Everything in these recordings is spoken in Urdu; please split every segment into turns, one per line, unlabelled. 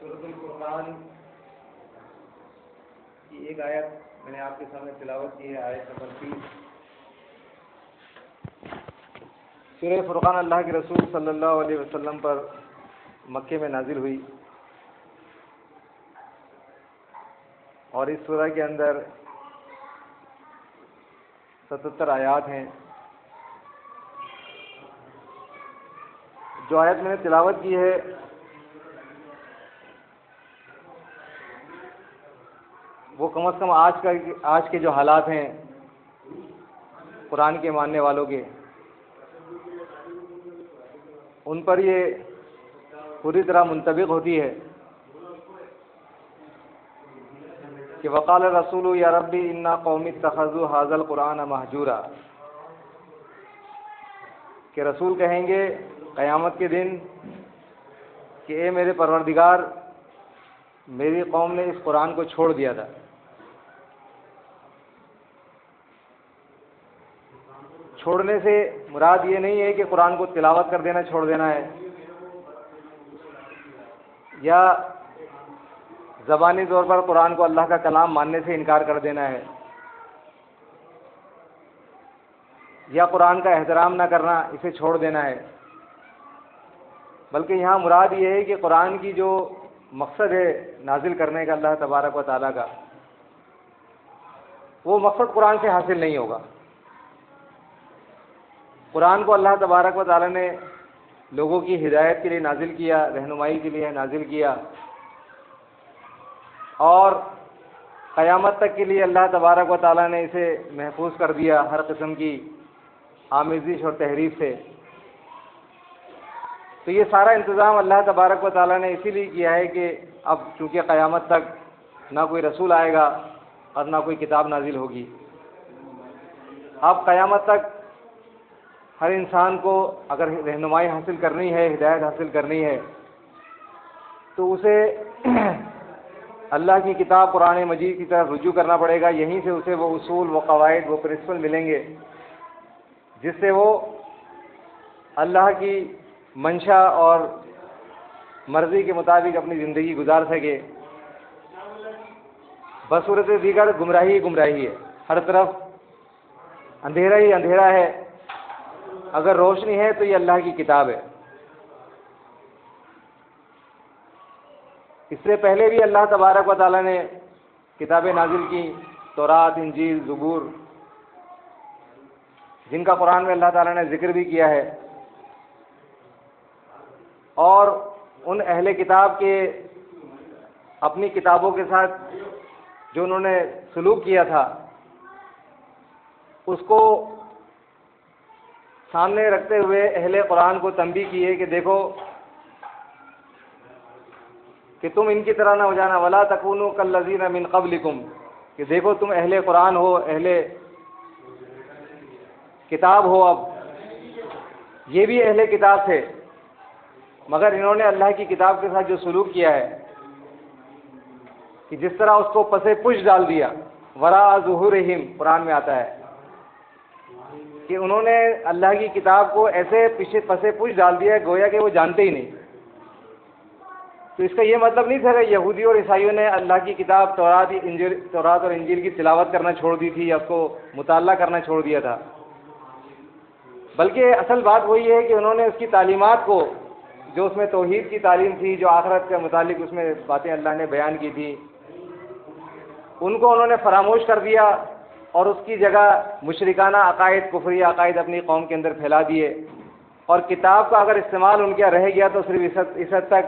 سورۃ الفرقان کی ایک آیت میں نے آپ کے سامنے تلاوت کی ہے، آیت نمبر 30۔ سورہ فرقان اللہ کے رسول صلی اللہ علیہ وسلم پر مکے میں نازل ہوئی، اور اس سورہ کے اندر 77 آیات ہیں۔ جو آیت میں نے تلاوت کی ہے وہ کم از کم آج کے جو حالات ہیں قرآن کے ماننے والوں کے، ان پر یہ پوری طرح منطبق ہوتی ہے کہ وقال الرسول یا ربی انا قومی اتخذوا ھذا القرآن مہجورا، کہ رسول کہیں گے قیامت کے دن کہ اے میرے پروردگار، میری قوم نے اس قرآن کو چھوڑ دیا تھا۔ چھوڑنے سے مراد یہ نہیں ہے کہ قرآن کو تلاوت کر دینا چھوڑ دینا ہے، یا زبانی طور پر قرآن کو اللہ کا کلام ماننے سے انکار کر دینا ہے، یا قرآن کا احترام نہ کرنا، اسے چھوڑ دینا ہے، بلکہ یہاں مراد یہ ہے کہ قرآن کی جو مقصد ہے نازل کرنے کا اللہ تبارک و تعالیٰ کا، وہ مقصد قرآن سے حاصل نہیں ہوگا۔ قرآن کو اللہ تبارک و تعالیٰ نے لوگوں کی ہدایت کے لیے نازل کیا، رہنمائی کے لیے نازل کیا، اور قیامت تک کے لیے اللہ تبارک و تعالیٰ نے اسے محفوظ کر دیا ہر قسم کی آمیزش اور تحریف سے۔ تو یہ سارا انتظام اللہ تبارک و تعالیٰ نے اسی لیے کیا ہے کہ اب چونکہ قیامت تک نہ کوئی رسول آئے گا اور نہ کوئی کتاب نازل ہوگی، اب قیامت تک ہر انسان کو اگر رہنمائی حاصل کرنی ہے، ہدایت حاصل کرنی ہے، تو اسے اللہ کی کتاب قرآن مجید کی طرف رجوع کرنا پڑے گا۔ یہیں سے اسے وہ اصول، وہ قواعد، وہ پرنسپل ملیں گے جس سے وہ اللہ کی منشا اور مرضی کے مطابق اپنی زندگی گزار سکے۔ بصورت دیگر گمراہی گمراہی ہے، ہر طرف اندھیرا ہی اندھیرا ہے، اگر روشنی ہے تو یہ اللہ کی کتاب ہے۔ اس سے پہلے بھی اللہ تبارک و تعالیٰ نے کتابیں نازل کی، تورات، انجیل، زبور، جن کا قرآن میں اللہ تعالیٰ نے ذکر بھی کیا ہے، اور ان اہل کتاب کے اپنی کتابوں کے ساتھ جو انہوں نے سلوک کیا تھا اس کو سامنے رکھتے ہوئے اہل قرآن کو تنبیہ کی ہے کہ دیکھو کہ تم ان کی طرح نہ ہو جانا، ولا تکونوا کالذین من قبلکم، کہ دیکھو تم اہل قرآن ہو، اہل کتاب ہو، اب یہ بھی اہل کتاب تھے، مگر انہوں نے اللہ کی کتاب کے ساتھ جو سلوک کیا ہے کہ جس طرح اس کو پسے پش ڈال دیا، وراء ظہورہم قرآن میں آتا ہے کہ انہوں نے اللہ کی کتاب کو ایسے پسے پش ڈال دیا گویا کہ وہ جانتے ہی نہیں۔ تو اس کا یہ مطلب نہیں تھا کہ یہودی اور عیسائیوں نے اللہ کی کتاب تورات اور انجیل کی تلاوت کرنا چھوڑ دی تھی یا اس کو مطالعہ کرنا چھوڑ دیا تھا، بلکہ اصل بات وہی ہے کہ انہوں نے اس کی تعلیمات کو، جو اس میں توحید کی تعلیم تھی، جو آخرت کے متعلق اس میں باتیں اللہ نے بیان کی تھی، ان کو انہوں نے فراموش کر دیا اور اس کی جگہ مشرکانہ عقائد، کفری عقائد اپنی قوم کے اندر پھیلا دیے، اور کتاب کا اگر استعمال ان کے رہ گیا تو صرف اس حد تک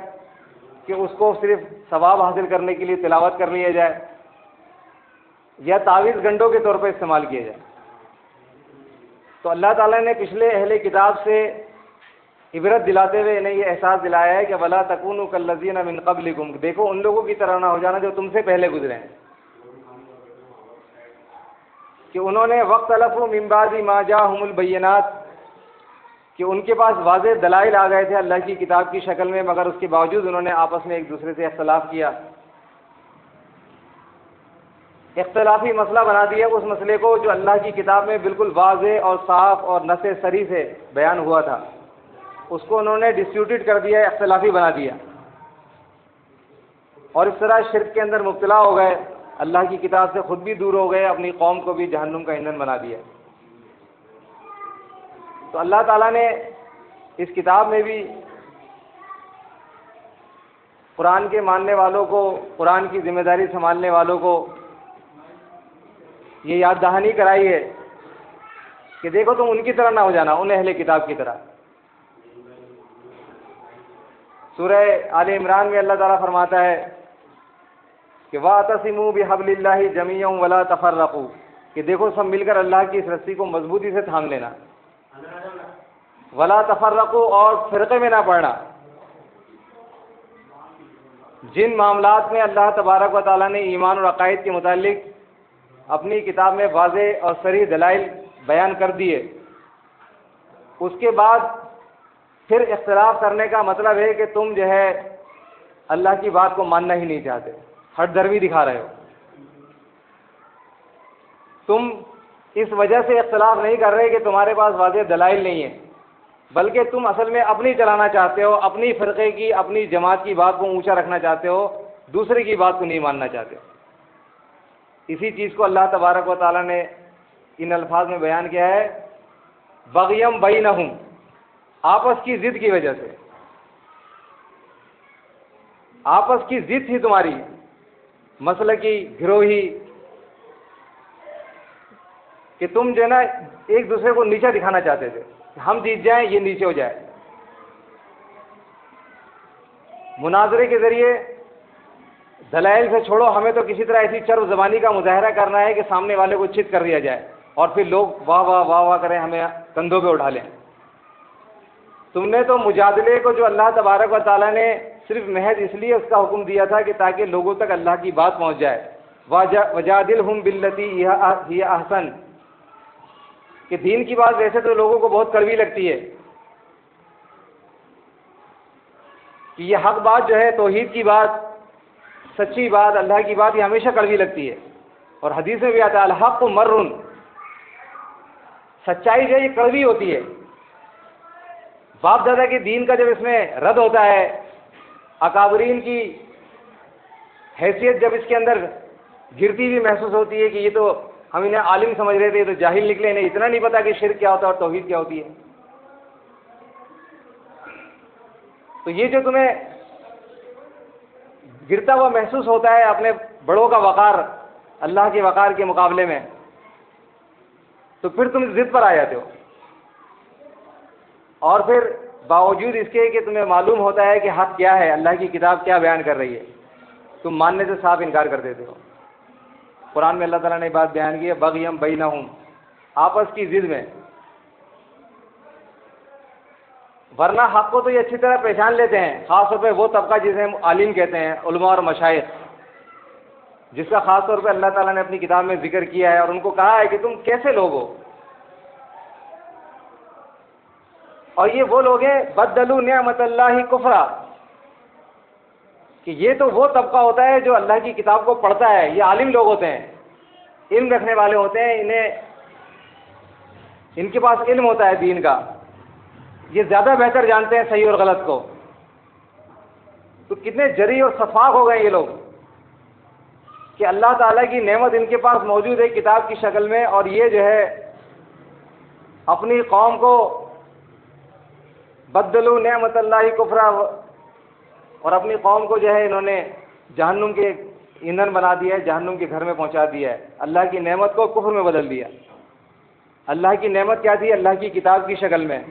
کہ اس کو صرف ثواب حاصل کرنے کے لیے تلاوت کر لیا جائے یا تعویذ گنڈوں کے طور پر استعمال کیا جائے۔ تو اللہ تعالیٰ نے پچھلے اہل کتاب سے عبرت دلاتے ہوئے انہیں یہ احساس دلایا ہے کہ ولا تکونوا کالذین من قبلکم، دیکھو ان لوگوں کی طرح نہ ہو جانا جو تم سے پہلے گزرے ہیں، کہ انہوں نے واختلفوا من بعد ما جاءہم البینات، کہ ان کے پاس واضح دلائل آ گئے تھے اللہ کی کتاب کی شکل میں، مگر اس کے باوجود انہوں نے آپس میں ایک دوسرے سے اختلاف کیا، اختلافی مسئلہ بنا دیا اس مسئلے کو جو اللہ کی کتاب میں بالکل واضح اور صاف اور نص صریح سے بیان ہوا تھا، اس کو انہوں نے ڈسپیوٹڈ کر دیا، اختلافی بنا دیا۔ اور اس طرح شرک کے اندر مبتلا ہو گئے، اللہ کی کتاب سے خود بھی دور ہو گئے، اپنی قوم کو بھی جہنم کا ایندھن بنا دیا۔ تو اللہ تعالیٰ نے اس کتاب میں بھی قرآن کے ماننے والوں کو، قرآن کی ذمہ داری سنبھالنے والوں کو یہ یاد دہانی کرائی ہے کہ دیکھو تم ان کی طرح نہ ہو جانا، ان اہل کتاب کی طرح۔ سورہ آل عمران میں اللہ تعالیٰ فرماتا ہے کہ وَاعْتَصِمُوا بِحَبْلِ اللَّهِ جَمِيعًا وَلَا تَفَرَّقُوا، کہ دیکھو سب مل کر اللہ کی اس رسی کو مضبوطی سے تھام لینا، وَلَا تَفَرَّقُوا، اور فرقے میں نہ پڑنا۔ جن معاملات میں اللہ تبارک و تعالیٰ نے ایمان اور عقائد کے متعلق اپنی کتاب میں واضح اور صریح دلائل بیان کر دیے، اس کے بعد پھر اختلاف کرنے کا مطلب ہے کہ تم جو ہے اللہ کی بات کو ماننا ہی نہیں چاہتے، ہٹ دروی دکھا رہے ہو۔ تم اس وجہ سے اختلاف نہیں کر رہے کہ تمہارے پاس واضح دلائل نہیں ہیں، بلکہ تم اصل میں اپنی چلانا چاہتے ہو، اپنی فرقے کی، اپنی جماعت کی بات کو اونچا رکھنا چاہتے ہو، دوسرے کی بات کو نہیں ماننا چاہتے ہو۔ اسی چیز کو اللہ تبارک و تعالیٰ نے ان الفاظ میں بیان کیا ہے، بغیم بینہم، آپس کی ضد کی وجہ سے، آپس کی ضد تھی تمہاری، مسئلہ کی گروہی، کہ تم جو ہے نا ایک دوسرے کو نیچا دکھانا چاہتے تھے، ہم جیت جائیں یہ نیچے ہو جائے۔ مناظرے کے ذریعے دلائل سے چھوڑو، ہمیں تو کسی طرح ایسی چرب زبانی کا مظاہرہ کرنا ہے کہ سامنے والے کو چت کر دیا جائے اور پھر لوگ واہ واہ واہ واہ کریں، ہمیں کندھوں پہ اٹھا لیں۔ تم نے تو مجادلے کو، جو اللہ تبارک و تعالیٰ نے صرف محض اس لیے اس کا حکم دیا تھا کہ تاکہ لوگوں تک اللہ کی بات پہنچ جائے، وجادلہم باللتی ہی احسن، کہ دین کی بات ویسے تو لوگوں کو بہت کڑوی لگتی ہے، کہ یہ حق بات جو ہے، توحید کی بات، سچی بات، اللہ کی بات، یہ ہمیشہ کڑوی لگتی ہے۔ اور حدیث میں بھی آتا ہے الحق مرن، سچائی جو ہے یہ کڑوی ہوتی ہے۔ باپ دادا کے دین کا جب اس میں رد ہوتا ہے، اکابرین کی حیثیت جب اس کے اندر گرتی ہوئی محسوس ہوتی ہے کہ یہ تو ہم انہیں عالم سمجھ رہے تھے، یہ تو جاہل نکلے، انہیں اتنا نہیں پتا کہ شرک کیا ہوتا ہے اور توحید کیا ہوتی ہے۔ تو یہ جو تمہیں گرتا ہوا محسوس ہوتا ہے اپنے بڑوں کا وقار اللہ کے وقار کے مقابلے میں، تو پھر تم ضد پر آ جاتے ہو، اور پھر باوجود اس کے کہ تمہیں معلوم ہوتا ہے کہ حق کیا ہے، اللہ کی کتاب کیا بیان کر رہی ہے، تم ماننے سے صاف انکار کر دیتے ہو۔ قرآن میں اللہ تعالیٰ نے بات بیان کی ہے، بغیم بینہم، آپس کی ضد میں۔ ورنہ حق کو تو یہ اچھی طرح پہچان لیتے ہیں، خاص طور پہ وہ طبقہ جسے ہم عالم کہتے ہیں، علماء اور مشائخ، جس کا خاص طور پہ اللہ تعالیٰ نے اپنی کتاب میں ذکر کیا ہے، اور ان کو کہا ہے کہ تم کیسے لوگ ہو، اور یہ وہ لوگ ہیں بدلوا نعمت اللہ کفرا، کہ یہ تو وہ طبقہ ہوتا ہے جو اللہ کی کتاب کو پڑھتا ہے، یہ عالم لوگ ہوتے ہیں، علم رکھنے والے ہوتے ہیں، ان کے پاس علم ہوتا ہے دین کا، یہ زیادہ بہتر جانتے ہیں صحیح اور غلط کو۔ تو کتنے جری اور شفاق ہو گئے یہ لوگ کہ اللہ تعالیٰ کی نعمت ان کے پاس موجود ہے کتاب کی شکل میں، اور یہ جو ہے اپنی قوم کو بدلوا نعمت اللہ کفرا، اور اپنی قوم کو جو ہے انہوں نے جہنم کے ایندھن بنا دیا ہے، جہنم کے گھر میں پہنچا دیا ہے، اللہ کی نعمت کو کفر میں بدل دیا۔ اللہ کی نعمت کیا تھی؟ اللہ کی کتاب کی شکل میں،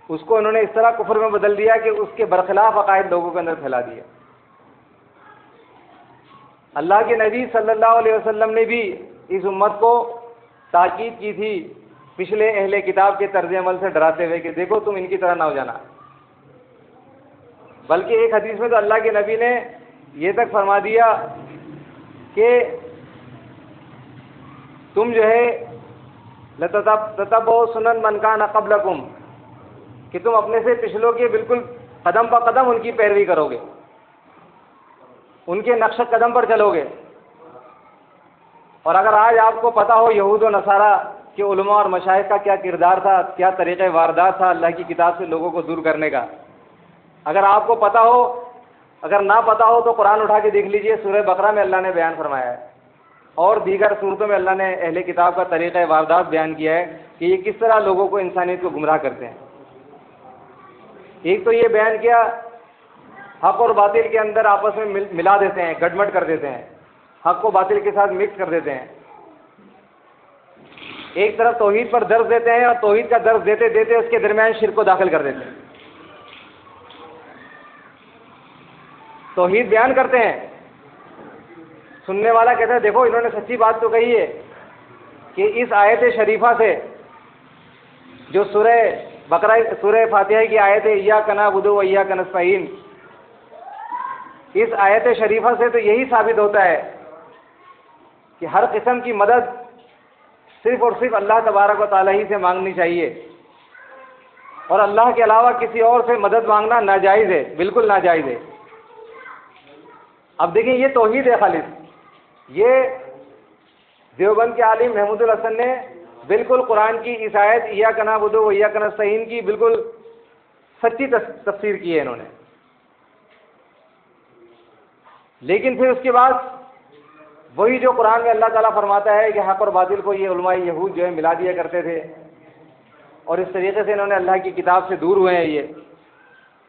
اس کو انہوں نے اس طرح کفر میں بدل دیا کہ اس کے برخلاف عقائد لوگوں کے اندر پھیلا دیا۔ اللہ کے نبی صلی اللہ علیہ وسلم نے بھی اس امت کو تاکید کی تھی پچھلے اہل کتاب کے طرز عمل سے ڈراتے ہوئے کہ دیکھو تم ان کی طرح نہ ہو جانا۔ بلکہ ایک حدیث میں تو اللہ کے نبی نے یہ تک فرما دیا کہ تم جو ہے لَتَتَّبَعُوا سُنَنَ مَنْ كَانَ قَبْلَكُمْ، کہ تم اپنے سے پچھلوں کے بالکل قدم پہ قدم ان کی پیروی کرو گے، ان کے نقش قدم پر چلو گے۔ اور اگر آج آپ کو پتہ ہو یہود و نصارہ کے علماء اور مشائخ کا کیا کردار تھا، کیا طریقہ واردات تھا اللہ کی کتاب سے لوگوں کو دور کرنے کا، اگر آپ کو پتہ ہو اگر نہ پتا ہو تو قرآن اٹھا کے دیکھ لیجئے، سورہ بقرہ میں اللہ نے بیان فرمایا ہے، اور دیگر صورتوں میں اللہ نے اہل کتاب کا طریقہ واردات بیان کیا ہے کہ یہ کس طرح لوگوں کو، انسانیت کو گمراہ کرتے ہیں۔ ایک تو یہ بیان کیا حق اور باطل کے اندر آپس میں ملا دیتے ہیں، گڈمٹ کر دیتے ہیں، حق کو باطل کے ساتھ مکس کر دیتے ہیں۔ ایک طرف توحید پر درس دیتے ہیں اور توحید کا درس دیتے دیتے اس کے درمیان شرک کو داخل کر دیتے ہیں۔ توحید بیان کرتے ہیں، سننے والا کہتا ہے دیکھو انہوں نے سچی بات تو کہی ہے کہ اس آیت شریفہ سے، جو سورہ بقرہ، سورہ فاتحہ کی آیت ہے ایاک نعبد و ایاک نستعین، اس آیت شریفہ سے تو یہی ثابت ہوتا ہے کہ ہر قسم کی مدد صرف اور صرف اللہ تبارک و تعالیٰ ہی سے مانگنی چاہیے، اور اللہ کے علاوہ کسی اور سے مدد مانگنا ناجائز ہے، بالکل ناجائز ہے۔ اب دیکھیں یہ توحید ہے خالص، یہ دیوبند کے عالم محمود الحسن نے بالکل قرآن کی اس آیت ایاک نعبد و ایاک نستعین کی بالکل سچی تفسیر کی ہے انہوں نے۔ لیکن پھر اس کے بعد وہی جو قرآن میں اللہ تعالیٰ فرماتا ہے کہ حق اور باطل کو یہ علماء یہود جو ہے ملا دیا کرتے تھے، اور اس طریقے سے انہوں نے اللہ کی کتاب سے دور ہوئے ہیں، یہ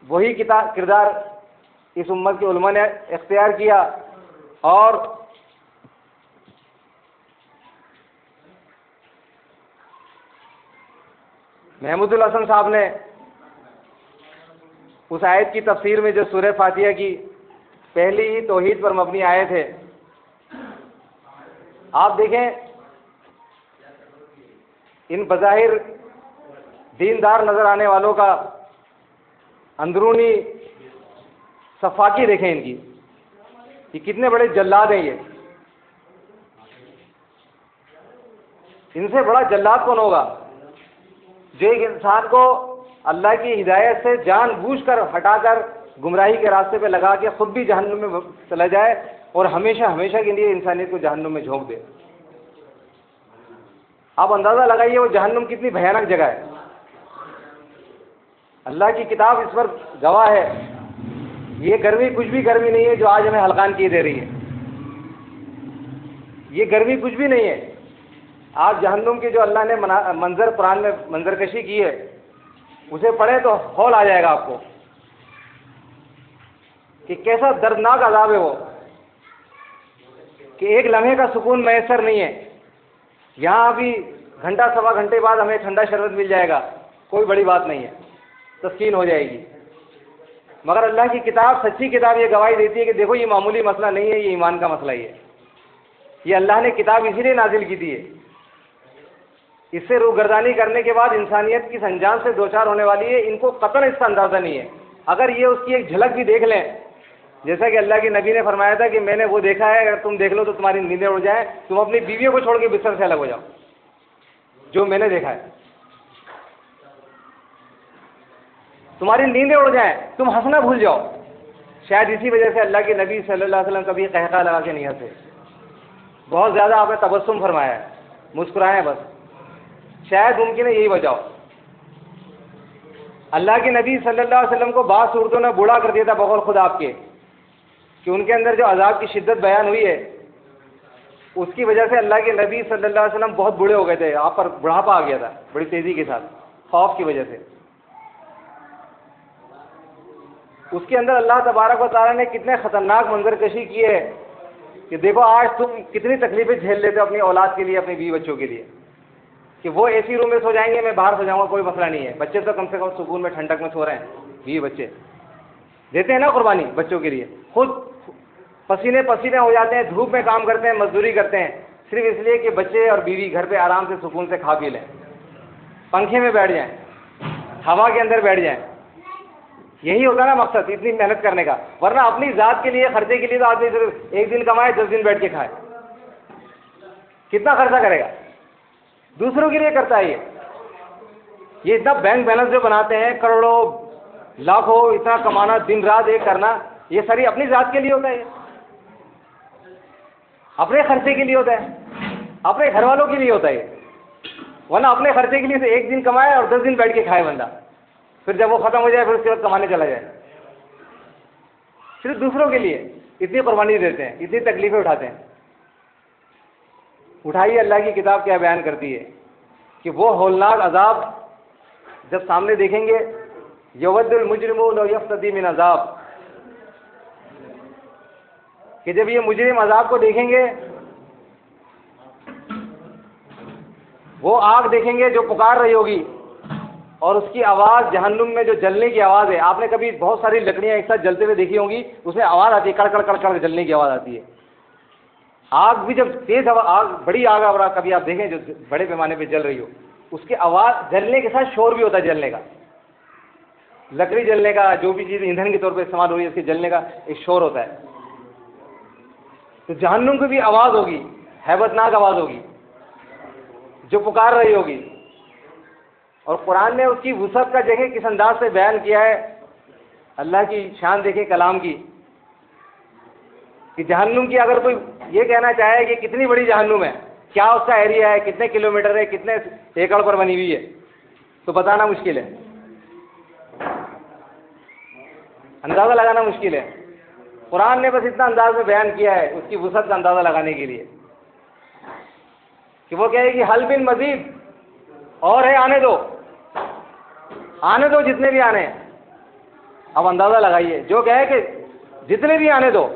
وہی کردار اس امت کے علماء نے اختیار کیا، اور محمود الحسن صاحب نے اس آیت کی تفسیر میں جو سورہ فاتحہ کی پہلی ہی توحید پر مبنی آیت ہے، آپ دیکھیں ان بظاہر دیندار نظر آنے والوں کا اندرونی صفاقی دیکھیں ان کی، یہ کتنے بڑے جلاد ہیں۔ یہ ان سے بڑا جلاد کون ہوگا جو ایک انسان کو اللہ کی ہدایت سے جان بوجھ کر ہٹا کر گمراہی کے راستے پہ لگا کے خود بھی جہنم میں چلا جائے اور ہمیشہ ہمیشہ کے لیے انسانیت کو جہنم میں جھونک دے۔ آپ اندازہ لگائیے وہ جہنم کتنی بھیانک جگہ ہے۔ اللہ کی کتاب اس پر گواہ ہے، یہ گرمی کچھ بھی گرمی نہیں ہے جو آج ہمیں ہلکان کی دے رہی ہے، یہ گرمی کچھ بھی نہیں ہے۔ آج جہنم کی جو اللہ نے منظر قرآن میں منظر کشی کی ہے، اسے پڑھیں تو ہول آ جائے گا آپ کو کہ کیسا دردناک عذاب ہے وہ، کہ ایک لمحے کا سکون میسر نہیں ہے۔ یہاں ابھی گھنٹہ سوا گھنٹے بعد ہمیں ٹھنڈا شربت مل جائے گا، کوئی بڑی بات نہیں ہے، تسکین ہو جائے گی۔ مگر اللہ کی کتاب، سچی کتاب، یہ گواہی دیتی ہے کہ دیکھو یہ معمولی مسئلہ نہیں ہے، یہ ایمان کا مسئلہ ہی ہے۔ یہ اللہ نے کتاب اسی لیے نازل کی تھی ہے، اس سے روگردانی کرنے کے بعد انسانیت کی سنجان سے دوچار ہونے والی ہے، ان کو قطعاً اس کا اندازہ نہیں ہے۔ اگر یہ اس کی ایک جھلک بھی دیکھ لیں، جیسا کہ اللہ کے نبی نے فرمایا تھا کہ میں نے وہ دیکھا ہے، اگر تم دیکھ لو تو تمہاری نیندیں اڑ جائیں، تم اپنی بیویوں کو چھوڑ کے بستر سے الگ ہو جاؤ، جو میں نے دیکھا ہے، تمہاری نیندیں اڑ جائیں، تم ہنسنا بھول جاؤ۔ شاید اسی وجہ سے اللہ کے نبی صلی اللہ علیہ وسلم کبھی قہقہ لگا کے نہیں ہنسے، بہت زیادہ آپ نے تبسم فرمایا ہے، مسکرائیں بس، شاید ممکن ہے یہی وجہ ہو۔ اللہ کے نبی صلی اللہ علیہ وسلم کو بعض صورتوں نے بوڑھا کر دیا تھا بقول خود آپ کے، کہ ان کے اندر جو عذاب کی شدت بیان ہوئی ہے، اس کی وجہ سے اللہ کے نبی صلی اللہ علیہ وسلم بہت بوڑھے ہو گئے تھے، آپ پر بڑھاپا آ گیا تھا بڑی تیزی کے ساتھ، خوف کی وجہ سے۔ اس کے اندر اللہ تبارک و تعالیٰ نے کتنے خطرناک منظر کشی کی ہے کہ دیکھو آج تم کتنی تکلیفیں جھیل لیتے ہو اپنی اولاد کے لیے، اپنی بیوی بچوں کے لیے، کہ وہ اے سی روم میں سو جائیں گے، میں باہر سو جاؤں گا، کوئی مسئلہ نہیں ہے، بچے تو کم سے کم سکون میں ٹھنڈک میں سو رہے ہیں، بیوی بچے دیتے ہیں نا قربانی بچوں کے لیے، خود پسینے پسینے ہو جاتے ہیں، دھوپ میں کام کرتے ہیں، مزدوری کرتے ہیں، صرف اس لیے کہ بچے اور بیوی گھر پہ آرام سے سکون سے کھا پی لیں، پنکھے میں بیٹھ جائیں، ہوا کے اندر بیٹھ جائیں۔ یہی ہوتا ہے نا مقصد اتنی محنت کرنے کا، ورنہ اپنی ذات کے لیے خرچے کے لیے تو آدمی صرف ایک دن کمائے 10 دن بیٹھ کے کھائے، کتنا خرچہ کرے گا؟ دوسروں کے لیے کرتا ہے یہ اتنا بینک بیلنس جو بناتے ہیں، کروڑوں لاکھوں اتنا کمانا، دن رات ایک کرنا، یہ ساری اپنی ذات کے لیے ہوتا ہے، اپنے خرچے کے لیے ہوتا ہے، اپنے گھر والوں کے لیے ہوتا ہے، ورنہ اپنے خرچے کے لیے تو ایک دن کمائے اور 10 دن بیٹھ کے کھائے بندہ، پھر جب وہ ختم ہو جائے پھر اس کے بعد کمانے چلا جائے۔ صرف دوسروں کے لیے اتنی قربانی دیتے ہیں، اتنی تکلیفیں اٹھاتے ہیں. اٹھائیے، اللہ کی کتاب کیا بیان کرتی ہے کہ وہ ہولناک عذاب جب سامنے دیکھیں گے، یود المجرم لو یفتدی من عذاب، کہ جب یہ مجرم عذاب کو دیکھیں گے، وہ آگ دیکھیں گے جو پکار رہی ہوگی، اور اس کی آواز جہنم میں جو جلنے کی آواز ہے. آپ نے کبھی بہت ساری لکڑیاں ایک ساتھ جلتے ہوئے دیکھی ہوں گی، اس میں آواز آتی ہے، کڑ کڑ کڑ کڑ جلنے کی آواز آتی ہے. آگ بھی جب تیز ہوا، آگ بڑی آگ آ کبھی آپ دیکھیں جو بڑے پیمانے پہ جل رہی ہو، اس کی آواز جلنے کے ساتھ شور بھی ہوتا ہے جلنے کا. لکڑی جلنے کا، جو بھی چیز ایندھن کے طور پہ استعمال ہو رہی ہے، اس کے جلنے کا ایک شور ہوتا ہے. تو جہنم کی بھی آواز ہوگی، ہیبت ناک آواز ہوگی جو پکار رہی ہوگی. اور قرآن نے اس کی وسعت کا جگہ کس انداز سے بیان کیا ہے. اللہ کی شان دیکھیں کلام کی، کہ جہنم کی اگر کوئی یہ کہنا چاہے کہ کتنی بڑی جہنم ہے، کیا اس کا ایریا ہے، کتنے کلومیٹر ہے، کتنے ایکڑ پر بنی ہوئی ہے، تو بتانا مشکل ہے، اندازہ لگانا مشکل ہے. قرآن نے بس اتنا انداز میں بیان کیا ہے اس کی وسعت کا اندازہ لگانے کے لیے، کہ وہ کہے کہ حل من مزید، اور ہے، آنے دو، آنے دو جتنے بھی آنے ہیں. اب اندازہ لگائیے، جو کہے کہ جتنے بھی آنے دو،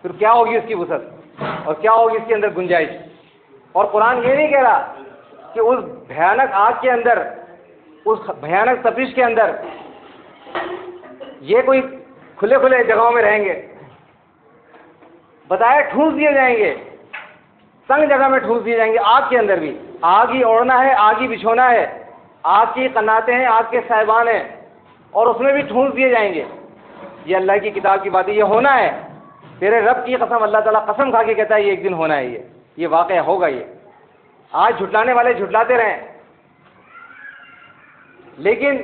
پھر کیا ہوگی اس کی وسعت، اور کیا ہوگی اس کے اندر گنجائش. اور قرآن یہ نہیں کہہ رہا کہ اس بھیانک آگ کے اندر، اس بھیانک تپش کے اندر یہ کوئی کھلے کھلے جگہوں میں رہیں گے. بتایا ٹھونس دیے جائیں گے، تنگ جگہ میں ٹھونس دیے جائیں گے. آگ کے اندر بھی آگ ہی اوڑھنا ہے، آگ ہی بچھونا ہے، آگ کی قناتیں ہیں، آگ کے صاحبان ہیں، اور اس میں بھی ٹھونس دیے جائیں گے. یہ اللہ کی کتاب کی بات ہے، یہ ہونا ہے. تیرے رب کی قسم، اللہ تعالیٰ قسم کھا کے کہتا ہے یہ ایک دن ہونا ہے، یہ واقعہ ہوگا. یہ آج جھٹلانے والے جھٹلاتے رہیں، لیکن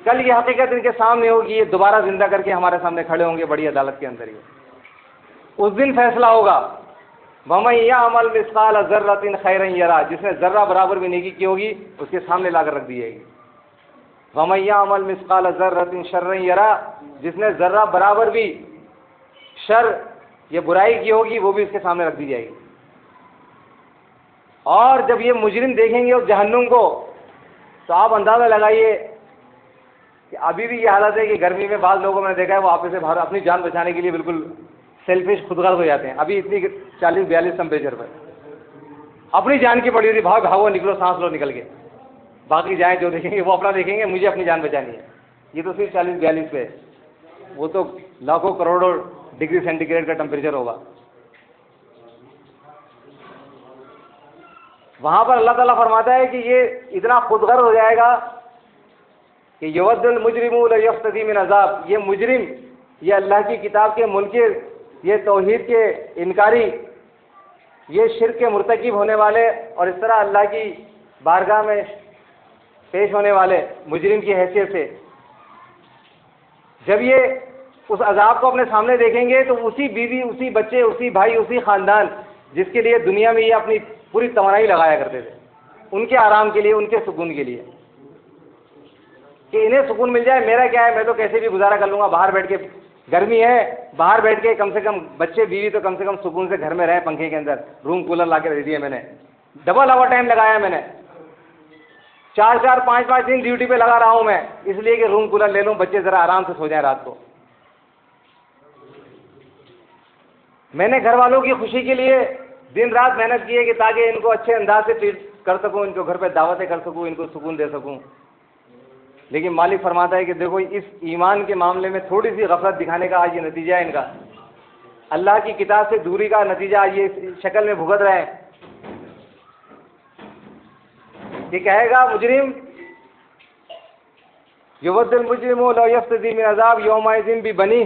کل یہ حقیقت ان کے سامنے ہوگی، یہ دوبارہ زندہ کر کے ہمارے سامنے کھڑے ہوں گے بڑی عدالت کے اندر. یہ اس دن فیصلہ ہوگا. وَمَن يَعْمَلْ مِثْقَالَ ذَرَّةٍ خَيْرًا يَرَهُ، جس نے ذرہ برابر بھی نیکی کی ہوگی اس کے سامنے لا کر رکھ دی جائے گی. وَمَن يَعْمَلْ مِثْقَالَ ذَرَّةٍ شَرًّا يَرَهُ، جس نے ذرہ برابر بھی شر، یہ برائی کی ہوگی، وہ بھی اس کے سامنے رکھ دی جائے گی. اور جب یہ مجرم دیکھیں گے اس جہنم کو، تو آپ اندازہ لگائیے کہ ابھی بھی یہ حالت ہے کہ گرمی میں بعض لوگوں میں نے دیکھا ہے وہ آپس سے باہر اپنی جان بچانے کے لیے بالکل سیلفش، خود غرض ہو جاتے ہیں. ابھی اتنی 40-42 ٹمپریچر پر اپنی جان کی پڑی ہوئی، بھاگو نکلو، سانس لو نکل کے. باقی جائیں جو دیکھیں گے وہ اپنا دیکھیں گے، مجھے اپنی جان بچانی ہے. یہ تو صرف 40-42 پہ، وہ تو لاکھوں کروڑوں ڈگری سینٹی گریڈ کا ٹمپریچر ہوگا. وہاں پر اللہ تعالیٰ فرماتا ہے کہ یہ اتنا خود غرض ہو جائے گا کہ یود المجرم لیفتدی من عذاب. یہ مجرم، یہ اللہ کی کتاب کے منکر، یہ توحید کے انکاری، یہ شرک کے مرتکب ہونے والے، اور اس طرح اللہ کی بارگاہ میں پیش ہونے والے مجرم کی حیثیت سے، جب یہ اس عذاب کو اپنے سامنے دیکھیں گے تو اسی بیوی، اسی بچے، اسی بھائی، اسی خاندان جس کے لیے دنیا میں یہ اپنی پوری توانائی لگایا کرتے تھے، ان کے آرام کے لیے، ان کے سکون کے لیے، کہ انہیں سکون مل جائے، میرا کیا ہے، میں تو کیسے بھی گزارا کر لوں گا، باہر بیٹھ کے، گرمی ہے باہر بیٹھ کے کم سے کم بچے بیوی تو کم سے کم سکون سے گھر میں رہیں، پنکھے کے اندر، روم کولر لا کے دے دیا میں نے، ڈبل اوور ٹائم لگایا میں نے، 4-4 5-5 دن ڈیوٹی پہ لگا رہا ہوں میں، اس لیے کہ روم کولر لے لوں، بچے ذرا آرام سے سو جائیں رات کو. میں نے گھر والوں کی خوشی کے لیے دن رات محنت کی ہے کہ تاکہ ان کو اچھے انداز سے ٹریٹ کر سکوں، ان کو گھر پہ دعوتیں کر سکوں، ان کو سکون دے سکوں. لیکن مالک فرماتا ہے کہ دیکھو اس ایمان کے معاملے میں تھوڑی سی غفلت دکھانے کا آج یہ نتیجہ ہے ان کا، اللہ کی کتاب سے دوری کا نتیجہ آج یہ اس شکل میں بھگت رہے ہیں. یہ کہے گا مجرم، یود المجرم لو یفتدی من عذاب یومئذ ببنیہ،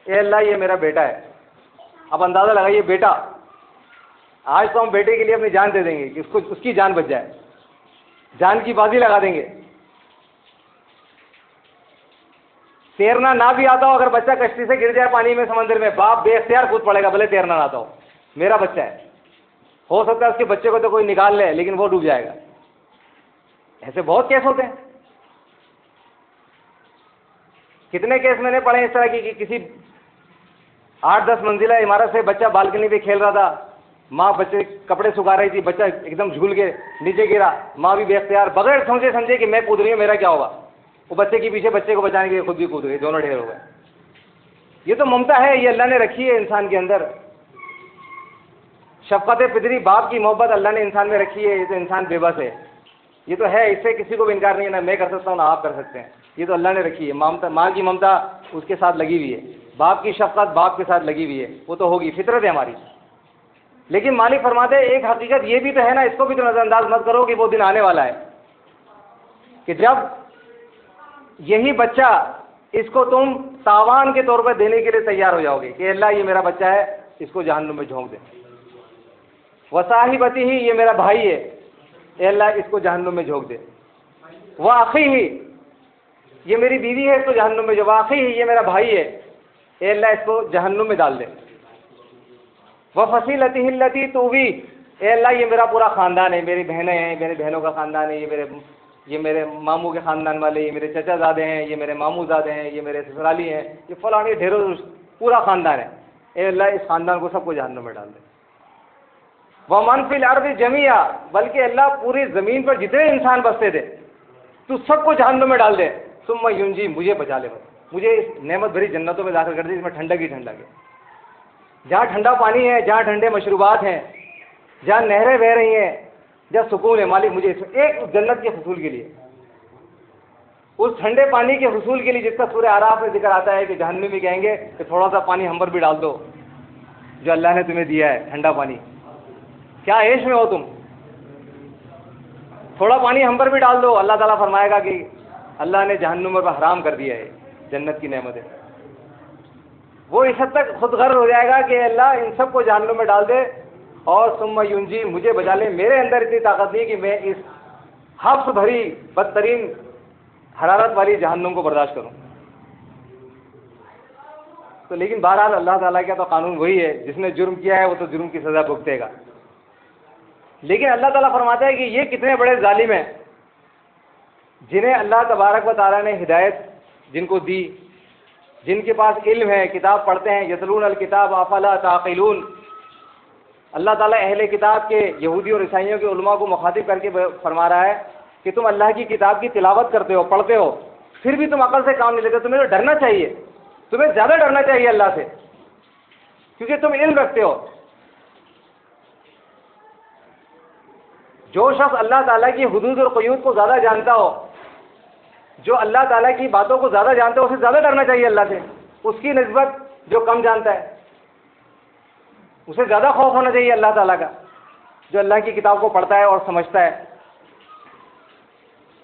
اے اللہ یہ میرا بیٹا ہے. اب اندازہ لگائیے، بیٹا، آج تو ہم بیٹے کے لیے اپنی جان دے دیں گے کہ اس کی جان بچ جائے، جان کی بازی لگا دیں گے. تیرنا نہ بھی آتا ہو اگر بچہ کشتی سے گر جائے پانی میں، سمندر میں، باپ بے اختیار کود پڑے گا، بھلے تیرنا نہ آتا ہو، میرا بچہ ہے. ہو سکتا ہے اس کے بچے کو تو کوئی نکال لے لیکن وہ ڈوب جائے گا. ایسے بہت کیس ہوتے ہیں. کتنے کیس میں نے پڑھے اس طرح کی کہ کسی 8-10 منزلہ عمارت سے بچہ بالکنی پہ کھیل رہا تھا، ماں بچے کپڑے سکھا رہی تھی، بچہ ایک دم جھول کے نیچے گرا، ماں بھی بے اختیار بغیر سوچے سمجھے کہ میں کود رہی ہوں میرا کیا ہوگا، وہ بچے کے پیچھے بچے کو بچانے کے لیے خود بھی کود گئی، دونوں ڈھیر ہو گئے۔ یہ تو ممتا ہے، یہ اللہ نے رکھی ہے انسان کے اندر، شفقت پدری باپ کی محبت اللہ نے انسان میں رکھی ہے۔ یہ تو انسان بے بس ہے، یہ تو ہے، اس سے کسی کو بھی انکار نہیں ہے، نہ میں کر سکتا ہوں نہ آپ کر سکتے ہیں، یہ تو اللہ نے رکھی ہے۔ ماں کی ممتا اس کے ساتھ لگی ہوئی ہے، باپ کی شفقت باپ کے ساتھ لگی ہوئی ہے، وہ تو ہوگی، فطرت ہے ہماری۔ لیکن مالک فرماتے ہیں ایک حقیقت یہ بھی تو ہے نا، اس کو بھی تو نظر انداز مت کرو کہ وہ دن آنے والا ہے کہ جب یہی بچہ اس کو تم تاوان کے طور پر دینے کے لیے تیار ہو جاؤ گے کہ اللہ یہ میرا بچہ ہے، اس کو جہنم میں جھونک دے، وصاحبتی ہی یہ میرا بھائی ہے، اے اللہ اس کو جہنم میں جھونک دے، واخی ہی یہ میری بیوی ہے اس کو جہنم میں جو، واخی ہی یہ میرا بھائی ہے، اے اللہ اس کو جہنم میں ڈال دے، وفصیلتی التی تؤوی اے اللہ یہ میرا پورا خاندان ہے، میری بہنیں ہیں، میرے بہنوں کا خاندان ہے، یہ میرے ماموں کے خاندان والے، یہ میرے چچا زادے ہیں، یہ میرے ماموں زادے ہیں، یہ میرے سسرالی ہیں، یہ فلاں یہ ڈھیروں پورا خاندان ہے، اے اللہ اس خاندان کو سب کو جہنم میں ڈال دے۔ ومن فی الارض جمیعا بلکہ اللہ پوری زمین پر جتنے انسان بستے تھے تو سب کو جہنم میں ڈال دے، ثم ینجی مجھے بچا لے، بس مجھے اس نعمت بھری جنتوں میں داخل کر دے جس میں ٹھنڈک ہی ٹھنڈک ہے، جہاں ٹھنڈا پانی ہے، جہاں ٹھنڈے مشروبات ہیں، جہاں نہریں بہ رہی ہیں، جہاں سکون ہے، مالک مجھے اس میں ایک جنت کے حصول کے لیے، اس ٹھنڈے پانی کے حصول کے لیے جس کا سورہ اعراف میں ذکر آتا ہے کہ جہنمی بھی کہیں گے کہ تھوڑا سا پانی ہم پر بھی ڈال دو جو اللہ نے تمہیں دیا ہے ٹھنڈا پانی، کیا عیش میں ہو تم، تھوڑا پانی ہم پر بھی ڈال دو۔ اللہ تعالیٰ فرمائے گا کہ اللہ نے جہنم پر حرام کر دیا ہے جنت کی نعمتیں، وہ اس حد تک خود غرض ہو جائے گا کہ اللہ ان سب کو جہنم میں ڈال دے اور ثم ینجی مجھے بچا لے، میرے اندر اتنی طاقت نہیں کہ میں اس حبس بھری بدترین حرارت والی جہنم کو برداشت کروں۔ تو لیکن بہرحال اللہ تعالیٰ کا تو قانون وہی ہے، جس نے جرم کیا ہے وہ تو جرم کی سزا بھگتے گا، لیکن اللہ تعالیٰ فرماتا ہے کہ یہ کتنے بڑے ظالم ہیں جنہیں اللہ تبارک و تعالیٰ نے ہدایت جن کو دی، جن کے پاس علم ہے، کتاب پڑھتے ہیں، یتلون الکتاب افلا تعقلون۔ اللہ تعالیٰ اہل کتاب کے یہودی اور عیسائیوں کے علماء کو مخاطب کر کے فرما رہا ہے کہ تم اللہ کی کتاب کی تلاوت کرتے ہو، پڑھتے ہو، پھر بھی تم عقل سے کام نہیں لیتے، تمہیں تو ڈرنا چاہیے، تمہیں زیادہ ڈرنا چاہیے اللہ سے، کیونکہ تم علم رکھتے ہو۔ جو شخص اللہ تعالیٰ کی حدود اور قیود کو زیادہ جانتا ہو، جو اللہ تعالیٰ کی باتوں کو زیادہ جانتا ہے، اسے زیادہ ڈرنا چاہیے اللہ سے، اس کی نسبت جو کم جانتا ہے اسے زیادہ خوف ہونا چاہیے اللہ تعالیٰ کا، جو اللہ کی کتاب کو پڑھتا ہے اور سمجھتا ہے۔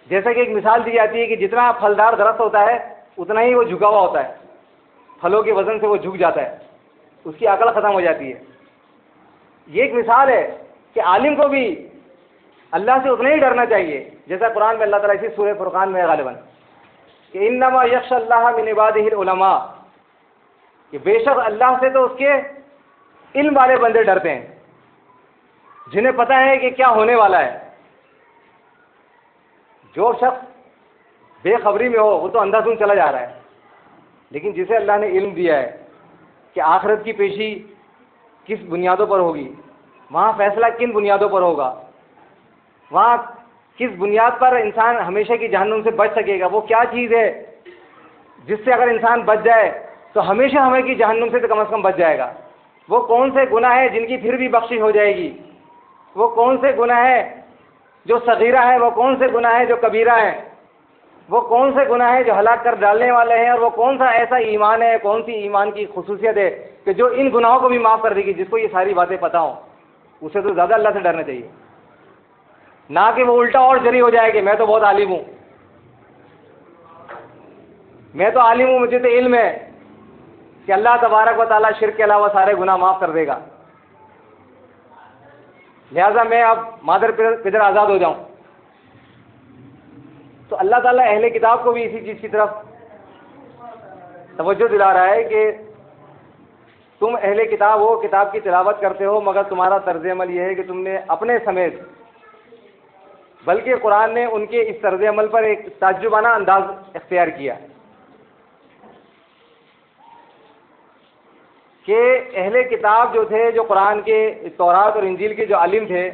جیسا کہ ایک مثال دی جاتی ہے کہ جتنا پھلدار درخت ہوتا ہے اتنا ہی وہ جھکا ہوا ہوتا ہے، پھلوں کے وزن سے وہ جھک جاتا ہے، اس کی عقل ختم ہو جاتی ہے۔ یہ ایک مثال ہے کہ عالم کو بھی اللہ سے اتنا ہی ڈرنا چاہیے جیسا قرآن میں اللہ تعالیٰ اسی سورہ فرقان میں غالباً کہ انما یخشی اللہ من عبادہ العلماء، کہ بے شک اللہ سے تو اس کے علم والے بندے ڈرتے ہیں، جنہیں پتہ ہے کہ کیا ہونے والا ہے۔ جو شخص بے خبری میں ہو وہ تو اندھا سن چلا جا رہا ہے، لیکن جسے اللہ نے علم دیا ہے کہ آخرت کی پیشی کس بنیادوں پر ہوگی، وہاں فیصلہ کن بنیادوں پر ہوگا، وہاں کس بنیاد پر انسان ہمیشہ کی جہنم سے بچ سکے گا، وہ کیا چیز ہے جس سے اگر انسان بچ جائے تو ہمیشہ ہمیں کی جہنم سے تو کم از کم بچ جائے گا، وہ کون سے گناہ ہیں جن کی پھر بھی بخشش ہو جائے گی، وہ کون سے گناہ ہیں جو صغیرہ ہیں، وہ کون سے گناہ ہیں جو کبیرہ ہیں، وہ کون سے گناہ ہیں جو ہلاک کر ڈالنے والے ہیں، اور وہ کون سا ایسا ایمان ہے، کون سی ایمان کی خصوصیت ہے کہ جو ان گناہوں کو بھی معاف کر دے گی۔ جس کو یہ ساری باتیں پتہ ہوں اسے تو زیادہ اللہ سے ڈرنا چاہیے، نہ کہ وہ الٹا اور جری ہو جائے کہ میں تو بہت عالم ہوں، میں تو عالم ہوں، مجھے تو علم ہے کہ اللہ تبارک و تعالیٰ شرک کے علاوہ سارے گناہ معاف کر دے گا، لہذا میں اب مادر پدر آزاد ہو جاؤں۔ تو اللہ تعالیٰ اہل کتاب کو بھی اسی چیز کی طرف توجہ دلا رہا ہے کہ تم اہل کتاب ہو، کتاب کی تلاوت کرتے ہو، مگر تمہارا طرز عمل یہ ہے کہ تم نے اپنے سمیت، بلکہ قرآن نے ان کے اس طرز عمل پر ایک تعجبانہ انداز اختیار کیا کہ اہل کتاب جو تھے، جو قرآن کے تورات اور انجیل کے جو عالم تھے،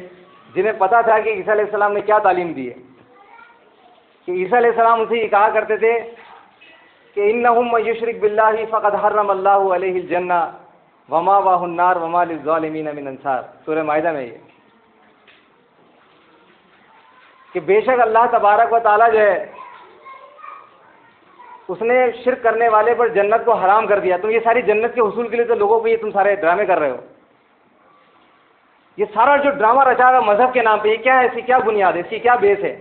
جنہیں پتہ تھا کہ عیسیٰ علیہ السلام نے کیا تعلیم دی ہے، کہ عیسیٰ علیہ السلام اسے یہ کہا کرتے تھے کہ انہم من یشرک باللہ فقد حرم اللہ علیہ الجنہ ومأواہ النار وما للظالمین من انصار، سورہ مائدہ میں یہ کہ بے شک اللہ تبارک و تعالیٰ جو ہے اس نے شرک کرنے والے پر جنت کو حرام کر دیا. تم یہ ساری جنت کے حصول کے لیے تو لوگوں کو یہ تم سارے ڈرامے کر رہے ہو. یہ سارا جو ڈرامہ رچا ہے مذہب کے نام پہ، یہ کیا ہے؟ اس کی کیا بنیاد ہے؟ اس کی کیا بیس ہے؟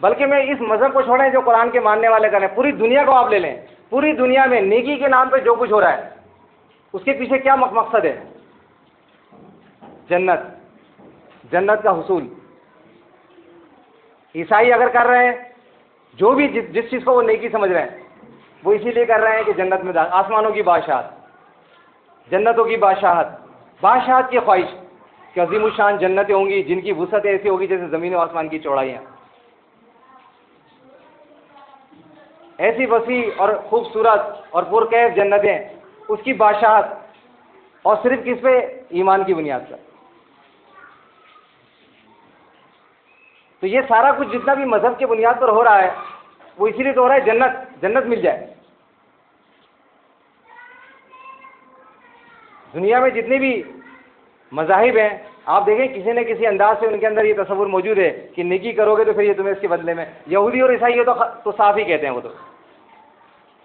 بلکہ میں اس مذہب کو چھوڑیں جو قرآن کے ماننے والے کریں، پوری دنیا کو آپ لے لیں، پوری دنیا میں نیکی کے نام پہ جو کچھ ہو رہا ہے اس کے پیچھے کیا مقصد ہے؟ جنت، جنت کا حصول. عیسائی اگر کر رہے ہیں جو بھی جس چیز کو وہ نیکی سمجھ رہے ہیں، وہ اسی لیے کر رہے ہیں کہ جنت میں آسمانوں کی بادشاہت، جنتوں کی بادشاہت کی خواہش کہ عظیم الشان جنتیں ہوں گی جن کی وسعت ایسی ہوگی جیسے زمین و آسمان کی چوڑائیاں، ایسی وسیع اور خوبصورت اور پرکیف جنتیں، اس کی بادشاہت، اور صرف کس پہ؟ ایمان کی بنیاد پر. تو یہ سارا کچھ جتنا بھی مذہب کی بنیاد پر ہو رہا ہے وہ اسی لیے تو ہو رہا ہے جنت مل جائے. دنیا میں جتنے بھی مذاہب ہیں آپ دیکھیں کسی نہ کسی انداز سے ان کے اندر یہ تصور موجود ہے کہ نیکی کرو گے تو پھر یہ تمہیں اس کے بدلے میں. یہودی اور عیسائی تو صاف ہی کہتے ہیں وہ تو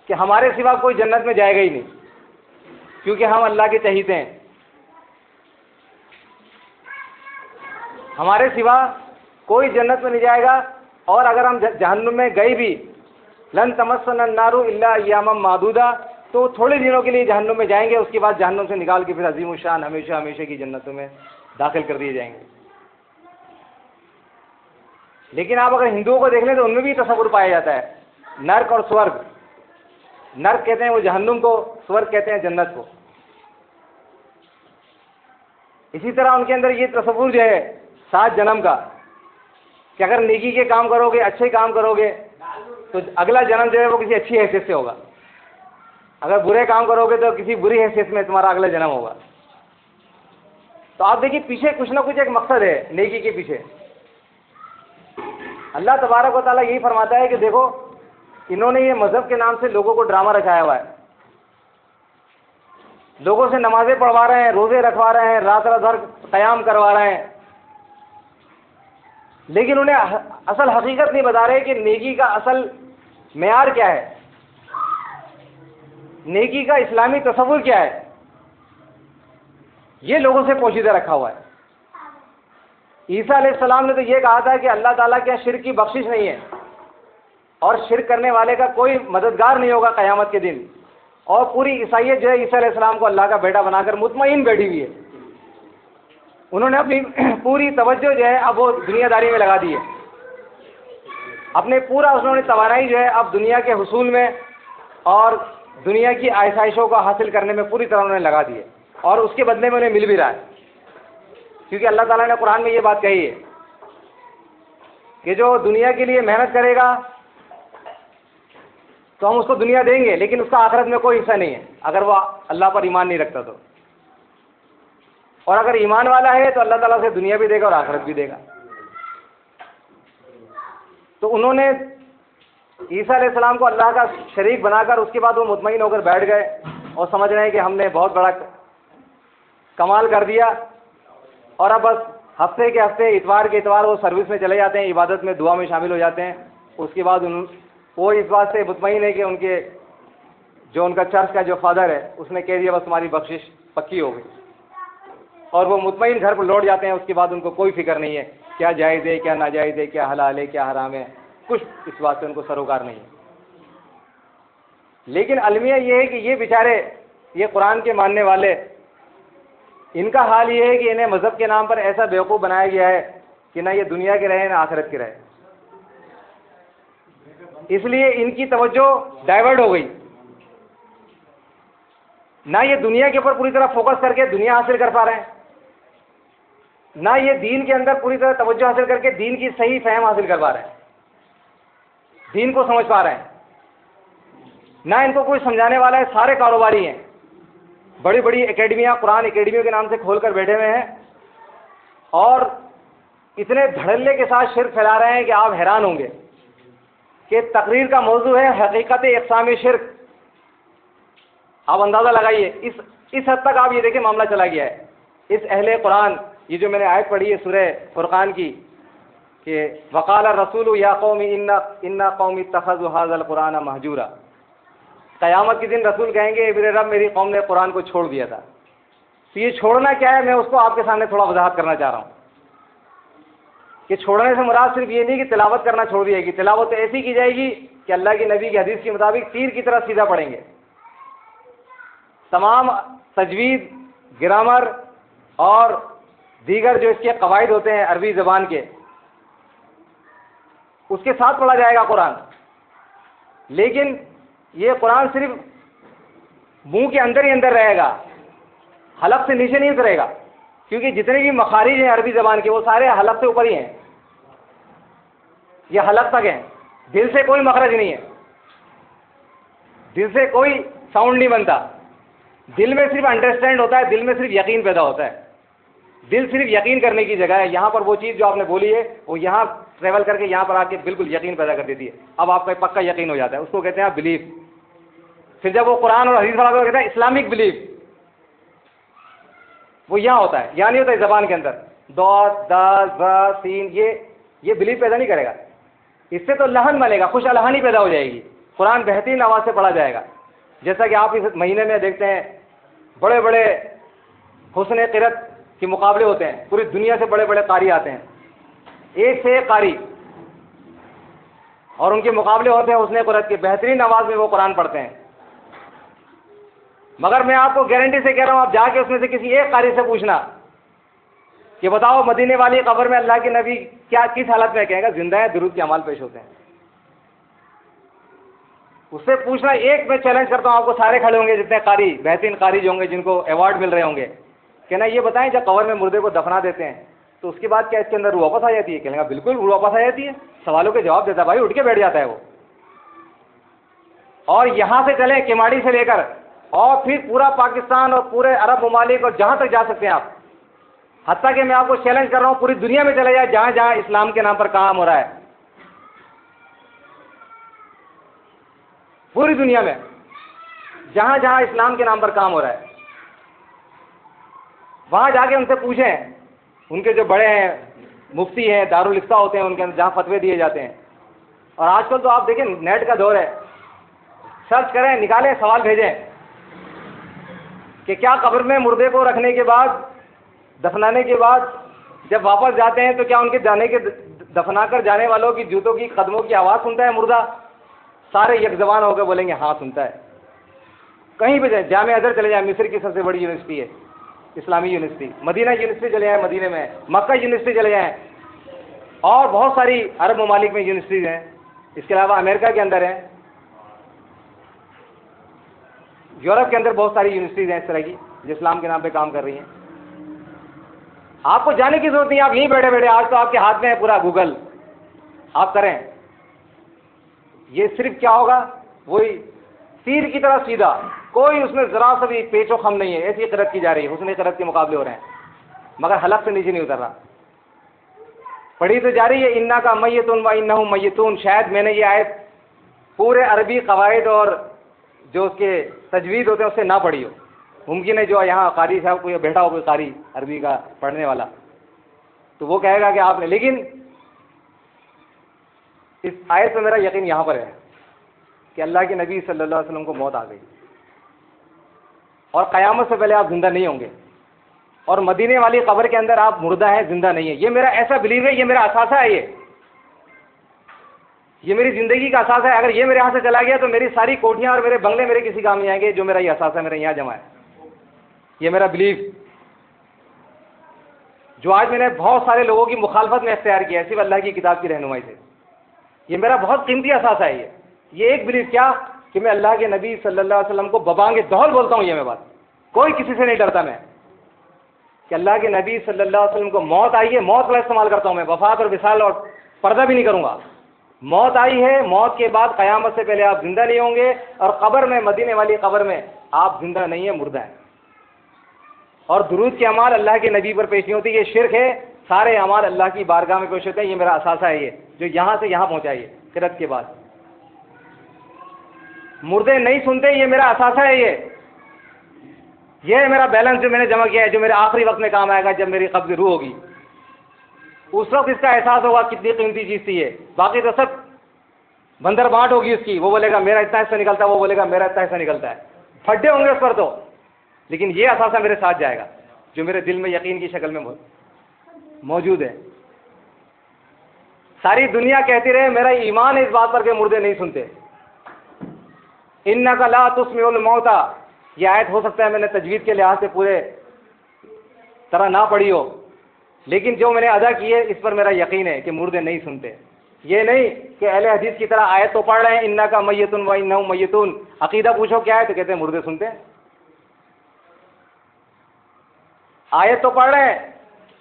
کہ ہمارے سوا کوئی جنت میں جائے گا ہی نہیں کیونکہ ہم اللہ کے چہیتے ہیں، ہمارے سوا کوئی جنت میں نہیں جائے گا، اور اگر ہم جہنم میں گئے بھی لن تمسنا النار الا ایاما معدودہ، تو تھوڑے دنوں کے لیے جہنم میں جائیں گے، اس کے بعد جہنم سے نکال کے پھر عظیم الشان ہمیشہ ہمیشہ کی جنتوں میں داخل کر دیے جائیں گے. لیکن آپ اگر ہندوؤں کو دیکھ لیں تو ان میں بھی تصور پایا جاتا ہے نرک اور سورگ. نرک کہتے ہیں وہ جہنم کو، سورگ کہتے ہیں جنت کو. اسی طرح ان کے اندر یہ تصور جو ہے 7 جنم کا کہ اگر نیکی کے کام کرو گے، اچھے کام کرو گے تو اگلا جنم جو ہے وہ کسی اچھی حیثیت سے ہوگا، اگر برے کام کرو گے تو کسی بری حیثیت میں تمہارا اگلا جنم ہوگا. تو آپ دیکھیے پیچھے کچھ نہ کچھ ایک مقصد ہے نیکی کے پیچھے. اللہ تبارک و تعالیٰ یہی فرماتا ہے کہ دیکھو انہوں نے یہ مذہب کے نام سے لوگوں کو ڈرامہ رچایا ہوا ہے، لوگوں سے نمازیں پڑھوا رہے ہیں، روزے رکھوا رہے ہیں، رات رات بھر قیام کروا رہے ہیں، لیکن انہیں اصل حقیقت نہیں بتا رہے کہ نیکی کا اصل معیار کیا ہے، نیکی کا اسلامی تصور کیا ہے. یہ لوگوں سے پوشیدہ رکھا ہوا ہے. عیسیٰ علیہ السلام نے تو یہ کہا تھا کہ اللہ تعالیٰ کے یہاں شرک کی بخشش نہیں ہے اور شرک کرنے والے کا کوئی مددگار نہیں ہوگا قیامت کے دن. اور پوری عیسائیت جو ہے عیسیٰ علیہ السلام کو اللہ کا بیٹا بنا کر مطمئن بیٹھی ہوئی ہے. انہوں نے اپنی پوری توجہ جو ہے اب وہ دنیا داری میں لگا دی ہے، اپنے پورا انہوں نے توانائی جو ہے اب دنیا کے حصول میں اور دنیا کی آسائشوں کو حاصل کرنے میں پوری طرح انہوں نے لگا دی ہے، اور اس کے بدلے میں انہیں مل بھی رہا ہے. کیونکہ اللہ تعالیٰ نے قرآن میں یہ بات کہی ہے کہ جو دنیا کے لیے محنت کرے گا تو ہم اس کو دنیا دیں گے، لیکن اس کا آخرت میں کوئی حصہ نہیں ہے اگر وہ اللہ پر ایمان نہیں رکھتا تو. اور اگر ایمان والا ہے تو اللہ تعالیٰ سے دنیا بھی دے گا اور آخرت بھی دے گا. تو انہوں نے عیسیٰ علیہ السلام کو اللہ کا شریک بنا کر اس کے بعد وہ مطمئن ہو کر بیٹھ گئے اور سمجھ رہے ہیں کہ ہم نے بہت بڑا کمال کر دیا، اور اب بس ہفتے کے ہفتے اتوار کے اتوار وہ سروس میں چلے جاتے ہیں، عبادت میں دعا میں شامل ہو جاتے ہیں. اس کے بعد وہ اس بات سے مطمئن ہے کہ ان کے جو ان کا چرچ کا جو فادر ہے اس نے کہہ دیا بس تمہاری بخشش پکی ہو گئی، اور وہ مطمئن گھر پر لوٹ جاتے ہیں. اس کے بعد ان کو کوئی فکر نہیں ہے کیا جائز ہے کیا ناجائز ہے، کیا حلال ہے کیا حرام ہے، کچھ اس بات سے ان کو سروکار نہیں ہے. لیکن المیہ یہ ہے کہ یہ بیچارے یہ قرآن کے ماننے والے ان کا حال یہ ہے کہ انہیں مذہب کے نام پر ایسا بیوقوف بنایا گیا ہے کہ نہ یہ دنیا کے رہے نہ آخرت کے رہے. اس لیے ان کی توجہ ڈائیورٹ ہو گئی، نہ یہ دنیا کے اوپر پوری طرح فوکس کر کے دنیا حاصل کر پا رہے ہیں، نہ یہ دین کے اندر پوری طرح توجہ حاصل کر کے دین کی صحیح فہم حاصل کر پا رہے ہیں، دین کو سمجھ پا رہے ہیں. نہ ان کو کوئی سمجھانے والا ہے، سارے کاروباری ہیں. بڑی بڑی اکیڈمیاں قرآن اکیڈمیوں کے نام سے کھول کر بیٹھے ہوئے ہیں اور اتنے دھڑلے کے ساتھ شرک پھیلا رہے ہیں کہ آپ حیران ہوں گے کہ تقریر کا موضوع ہے حقیقت اقسام شرک. آپ اندازہ لگائیے اس حد تک آپ یہ دیکھیں معاملہ چلا گیا ہے. اس اہل قرآن، یہ جو میں نے آیت پڑھی ہے سورہ فرقان کی کہ وقال الرسول یا قوم ان قوم اتخذوا هذا القرآن مہجورا، قیامت کے دن رسول کہیں گے میرے رب میری قوم نے قرآن کو چھوڑ دیا تھا. تو یہ چھوڑنا کیا ہے، میں اس کو آپ کے سامنے تھوڑا وضاحت کرنا چاہ رہا ہوں کہ چھوڑنے سے مراد صرف یہ نہیں کہ تلاوت کرنا چھوڑ دی جائے گی. تلاوت ایسی کی جائے گی کہ اللہ کے نبی کی حدیث کے مطابق تیر کی طرح سیدھا پڑھیں گے. تمام تجوید، گرامر اور دیگر جو اس کے قواعد ہوتے ہیں عربی زبان کے، اس کے ساتھ پڑھا جائے گا قرآن. لیکن یہ قرآن صرف منہ کے اندر ہی اندر رہے گا، حلق سے نیچے نہیں اترے گا، کیونکہ جتنے بھی مخارج ہیں عربی زبان کے وہ سارے حلق سے اوپر ہی ہیں، یہ حلق تک ہیں. دل سے کوئی مخرج نہیں ہے، دل سے کوئی ساؤنڈ نہیں بنتا. دل میں صرف انڈرسٹینڈ ہوتا ہے، دل میں صرف یقین پیدا ہوتا ہے. دل صرف یقین کرنے کی جگہ ہے. یہاں پر وہ چیز جو آپ نے بولی ہے وہ یہاں ٹریول کر کے یہاں پر آ کے بالکل یقین پیدا کر دیتی ہے. اب آپ کا پکا یقین ہو جاتا ہے، اس کو کہتے ہیں بلیف. پھر جب وہ قرآن اور حدیث پڑھا کہتے ہیں اسلامک بلیف، وہ یہاں ہوتا ہے، یہاں نہیں ہوتا ہے زبان کے اندر. ضاد دال ذا سین یہ بلیف پیدا نہیں کرے گا. اس سے تو لہن بنے گا، خوش الہانی پیدا ہو جائے گی. قرآن بہترین آواز سے پڑھا جائے گا. جیسا کہ آپ اس مہینے میں دیکھتے ہیں بڑے بڑے حسن قرت کے مقابلے ہوتے ہیں، پوری دنیا سے بڑے بڑے قاری آتے ہیں، ایک سے ایک قاری، اور ان کے مقابلے ہوتے ہیں حسن قرت کے. بہترین آواز میں وہ قرآن پڑھتے ہیں. مگر میں آپ کو گارنٹی سے کہہ رہا ہوں، آپ جا کے اس میں سے کسی ایک قاری سے پوچھنا کہ بتاؤ مدینے والی قبر میں اللہ کے نبی کیا کس حالت میں، کہے گا زندہ ہے، درود کے اعمال پیش ہوتے ہیں. اس سے پوچھنا، ایک میں چیلنج کرتا ہوں، آپ کو سارے کھڑے ہوں گے جتنے قاری بہترین قاری جو ہوں گے جن کو ایوارڈ مل رہے ہوں گے، کہنا یہ بتائیں جب قبر میں مردے کو دفنا دیتے ہیں تو اس کے بعد کیا اس کے اندر روح واپس آ جاتی ہے؟ کہنے گا بالکل روح واپس آ جاتی ہے. سوالوں کے جواب دیتا ہے بھائی، اٹھ کے بیٹھ جاتا ہے وہ. اور یہاں سے چلیں کیماڑی سے لے کر اور پھر پورا پاکستان اور پورے عرب ممالک اور جہاں تک جا سکتے ہیں آپ، حتیٰ کہ میں آپ کو چیلنج کر رہا ہوں پوری دنیا میں چلے جائے، جہاں جہاں اسلام کے نام پر کام ہو رہا ہے، پوری دنیا میں جہاں جہاں اسلام کے نام پر کام ہو رہا ہے، وہاں جا کے ان سے پوچھیں. ان کے جو بڑے ہیں مفتی ہیں، دارالفتہ ہوتے ہیں ان کے اندر جہاں فتوے دیے جاتے ہیں. اور آج کل تو آپ دیکھیں نیٹ کا دور ہے، سرچ کریں، نکالیں، سوال بھیجیں کہ کیا قبر میں مردے کو رکھنے کے بعد، دفنانے کے بعد جب واپس جاتے ہیں تو کیا ان کے جانے کے دفنا کر جانے والوں کی جوتوں کی قدموں کی آواز سنتا ہے مردہ؟ سارے یک زبان ہو کے بولیں گے ہاں سنتا ہے. کہیں بھی جائیں، جامعہ ازہر چلے جائیں، مصر کی سب سے بڑی یونیورسٹی ہے اسلامی یونیورسٹی، مدینہ یونیورسٹی چلے جائیں مدینے میں، مکہ یونیورسٹی چلے جائیں، اور بہت ساری عرب ممالک میں یونیورسٹیز ہیں. اس کے علاوہ امریکہ کے اندر ہیں، یورپ کے اندر بہت ساری یونیورسٹیز ہیں اس طرح کی جو اسلام کے نام پہ کام کر رہی ہیں. آپ کو جانے کی ضرورت نہیں، آپ یہیں بیٹھے بیٹھے، آج تو آپ کے ہاتھ میں ہے پورا گوگل، آپ کریں. یہ صرف کیا ہوگا، وہی تیر کی طرح سیدھا، کوئی اس میں ذرا سا بھی پیچ و خم نہیں ہے. ایسی قرت کی جا رہی ہے، حسن قرت کے مقابلے ہو رہے ہیں مگر حلق سے نیچے نہیں اتر رہا. پڑھی تو جا رہی ہے انا کا میتون و انہم میتون. شاید میں نے یہ آیت پورے عربی قواعد اور جو اس کے تجوید ہوتے ہیں اس سے نہ پڑھی ہو. ممکن ہے جو یہاں قاری صاحب کوئی بیٹھا ہو، کوئی قاری عربی کا پڑھنے والا، تو وہ کہے گا کہ آپ نے. لیکن اس آیت میں میرا یقین یہاں پر ہے کہ اللہ کے نبی صلی اللہ علیہ وسلم کو موت آ گئی اور قیامت سے پہلے آپ زندہ نہیں ہوں گے، اور مدینے والی قبر کے اندر آپ مردہ ہیں، زندہ نہیں ہیں. یہ میرا ایسا بلیو ہے، یہ میرا اثاثہ ہے، یہ میری زندگی کا اثاثہ ہے. اگر یہ میرے ہاتھ سے چلا گیا تو میری ساری کوٹھیاں اور میرے بنگلے میرے کسی کام نہیں آئیں گے. جو میرا یہ اثاثہ میرے یہاں جمع ہے، یہ میرا بلیو جو آج میں نے بہت سارے لوگوں کی مخالفت میں اختیار کیا ہے صرف اللہ کی کتاب کی رہنمائی سے. یہ میرا بہت قیمتی اثاثہ ہے. یہ ایک بلیو کیا کہ میں اللہ کے نبی صلی اللہ علیہ وسلم کو ببانگ دہل بولتا ہوں. یہ میں بات کوئی کسی سے نہیں ڈرتا میں کہ اللہ کے نبی صلی اللہ علیہ وسلم کو موت آئی ہے، موت کا استعمال کرتا ہوں میں. وفات اور وصال اور پردہ بھی نہیں کروں گا. موت آئی ہے، موت کے بعد قیامت سے پہلے آپ زندہ نہیں ہوں گے، اور قبر میں، مدینے والی قبر میں آپ زندہ نہیں ہیں، مردہ ہیں. اور درود کے اعمال اللہ کے نبی پر پیش نہیں ہوتی، یہ شرک ہے. سارے اعمال اللہ کی بارگاہ میں پیش ہوتے ہیں. یہ میرا اثاثہ ہے، یہ جو یہاں سے یہاں پہنچائیے قرت کے بعد. مردے نہیں سنتے، یہ میرا اثاثہ ہے. یہ ہے میرا بیلنس جو میں نے جمع کیا ہے، جو میرے آخری وقت میں کام آئے گا جب میری قبض روح ہوگی. اس وقت اس کا احساس ہوگا کتنی قیمتی چیز تھی یہ. باقی تو سب بندر بانٹ ہوگی اس کی. وہ بولے گا میرا اتنا حصہ نکلتا ہے، وہ بولے گا میرا اتنا حصہ نکلتا ہے. پھڈے ہوں گے اس پر تو، لیکن یہ اثاثہ میرے ساتھ جائے گا جو میرے دل میں یقین کی شکل میں موجود ہے. ساری دنیا کہتی رہے میرا ایمان ہے اس بات پر کہ مردے نہیں سنتے. انک لا تسمع الموتى، یہ آیت ہو سکتا ہے میں نے تجوید کے لحاظ سے پورے طرح نہ پڑھی ہو، لیکن جو میں نے ادا کی ہے اس پر میرا یقین ہے کہ مردے نہیں سنتے. یہ نہیں کہ اہل حدیث کی طرح آیت تو پڑھ رہے ہیں انک میت و انہم میتون، عقیدہ پوچھو کیا ہے تو کہتے ہیں مردے سنتے ہیں. آیت تو پڑھ رہے ہیں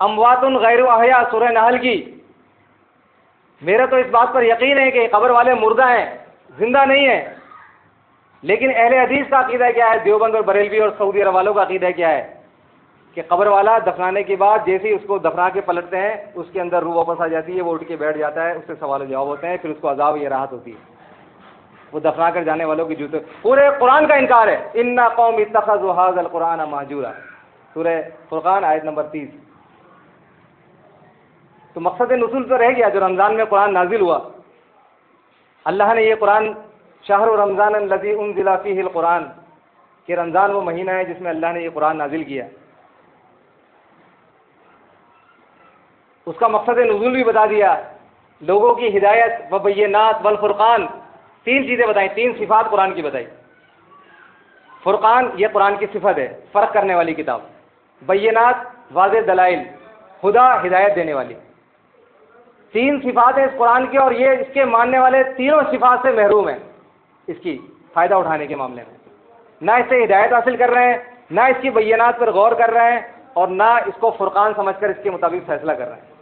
اموات غیر احیاء سورہ نحل کی. میرا تو اس بات پر یقین ہے کہ قبر والے مردہ ہیں، زندہ نہیں ہیں. لیکن اہل حدیث کا عقیدہ کیا ہے؟ دیوبند اور بریلوی اور سعودی عرب والوں کا عقیدہ کیا ہے کہ قبر والا دفنانے کے بعد جیسے ہی اس کو دفنا کے پلٹتے ہیں اس کے اندر روح واپس آ جاتی ہے، وہ اٹھ کے بیٹھ جاتا ہے، اس سے سوال و جواب ہوتے ہیں، پھر اس کو عذاب یا راحت ہوتی ہے. وہ دفنا کر جانے والوں کی جوتے. پورے قرآن کا انکار ہے. ان قوم اتخذوا ھذا القرآن مہجورا، سورہ فرقان آیت نمبر 30. تو مقصد نزول تو رہ گیا جو رمضان میں قرآن نازل ہوا. اللہ نے یہ قرآن شہر رمضان الذی انزل فیہ القرآن، کہ رمضان وہ مہینہ ہے جس میں اللہ نے یہ قرآن نازل کیا. اس کا مقصد نزول بھی بتا دیا، لوگوں کی ہدایت وبینات والفرقان، 3 چیزیں بتائیں، 3 صفات قرآن کی بتائی. فرقان یہ قرآن کی صفت ہے، فرق کرنے والی کتاب. بینات واضح دلائل، خدا ہدایت دینے والی. 3 صفات ہیں اس قرآن کی، اور یہ اس کے ماننے والے تینوں صفات سے محروم ہیں اس کی فائدہ اٹھانے کے معاملے میں. نہ اس سے ہدایت حاصل کر رہے ہیں، نہ اس کی بینات پر غور کر رہے ہیں، اور نہ اس کو فرقان سمجھ کر اس کے مطابق فیصلہ کر رہے ہیں.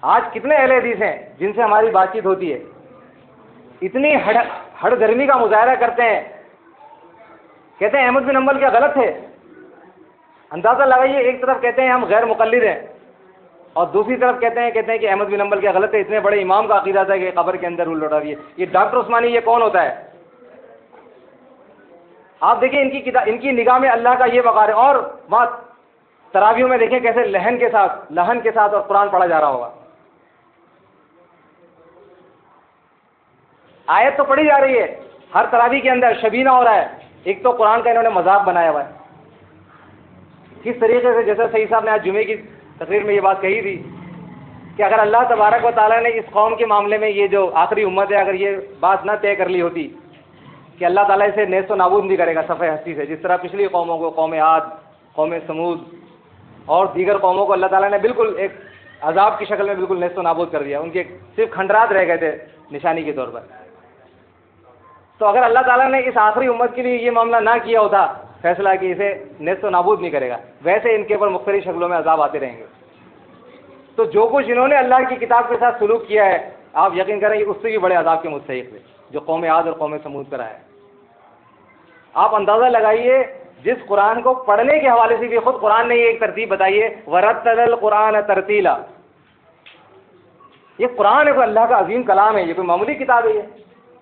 آج کتنے اہل حدیث ہیں جن سے ہماری بات چیت ہوتی ہے، اتنی ہڑ گرمی کا مظاہرہ کرتے ہیں، کہتے ہیں احمد بن حنبل کیا غلط ہے. اندازہ لگائیے، ایک طرف کہتے ہیں ہم غیر مقلد ہیں، اور دوسری طرف کہتے ہیں کہ احمد بن حنبل کیا غلط ہے. اتنے بڑے امام کا عقیدہ تھا کہ قبر کے اندر روح لوٹا دیے. یہ ڈاکٹر عثمانی یہ کون ہوتا ہے؟ آپ دیکھیں ان کی نگاہ میں اللہ کا یہ وقار ہے. اور وہاں تراویحوں میں دیکھیں کیسے لہن کے ساتھ اور قرآن پڑھا جا رہا ہوگا. آیت تو پڑھی جا رہی ہے، ہر تراویح کے اندر شبینہ ہو رہا ہے. ایک تو قرآن کا انہوں نے مذاق بنایا ہوا ہے. کس طریقے سے، جیسے سعید صاحب نے آج جمعے کی تقریر میں یہ بات کہی تھی کہ اگر اللہ تبارک و تعالیٰ نے اس قوم کے معاملے میں، یہ جو آخری امت ہے، اگر یہ بات نہ طے کر لی ہوتی کہ اللہ تعالیٰ اسے نیست و نابود نہیں کرے گا صفحہ ہستی سے، جس طرح پچھلی قوموں کو، قوم عاد، قوم سمود اور دیگر قوموں کو اللہ تعالیٰ نے بالکل ایک عذاب کی شکل میں بالکل نیست و نابود کر دیا. ان کے صرف کھنڈرات رہ گئے تھے نشانی کے طور پر. تو اگر اللہ تعالیٰ نے اس آخری امت کے لیے یہ معاملہ نہ کیا ہوتا فیصلہ کہ اسے نیست و نابود نہیں کرے گا، ویسے ان کے اوپر مختلف شکلوں میں عذاب آتے رہیں گے. تو جو کچھ انہوں نے اللہ کی کتاب کے ساتھ سلوک کیا ہے، آپ یقین کریں اس سے بھی بڑے عذاب کے مستحق تھے جو قوم عاد اور قوم سمود پر آئے. آپ اندازہ لگائیے، جس قرآن کو پڑھنے کے حوالے سے بھی خود قرآن نے یہ ایک ترتیب بتائی ہے، وَرَتَّلَ الْقُرْآنَ تَرْتِيلًا. یہ قرآن ہے، کوئی اللہ کا عظیم کلام ہے، یہ کوئی معمولی کتاب ہے یہ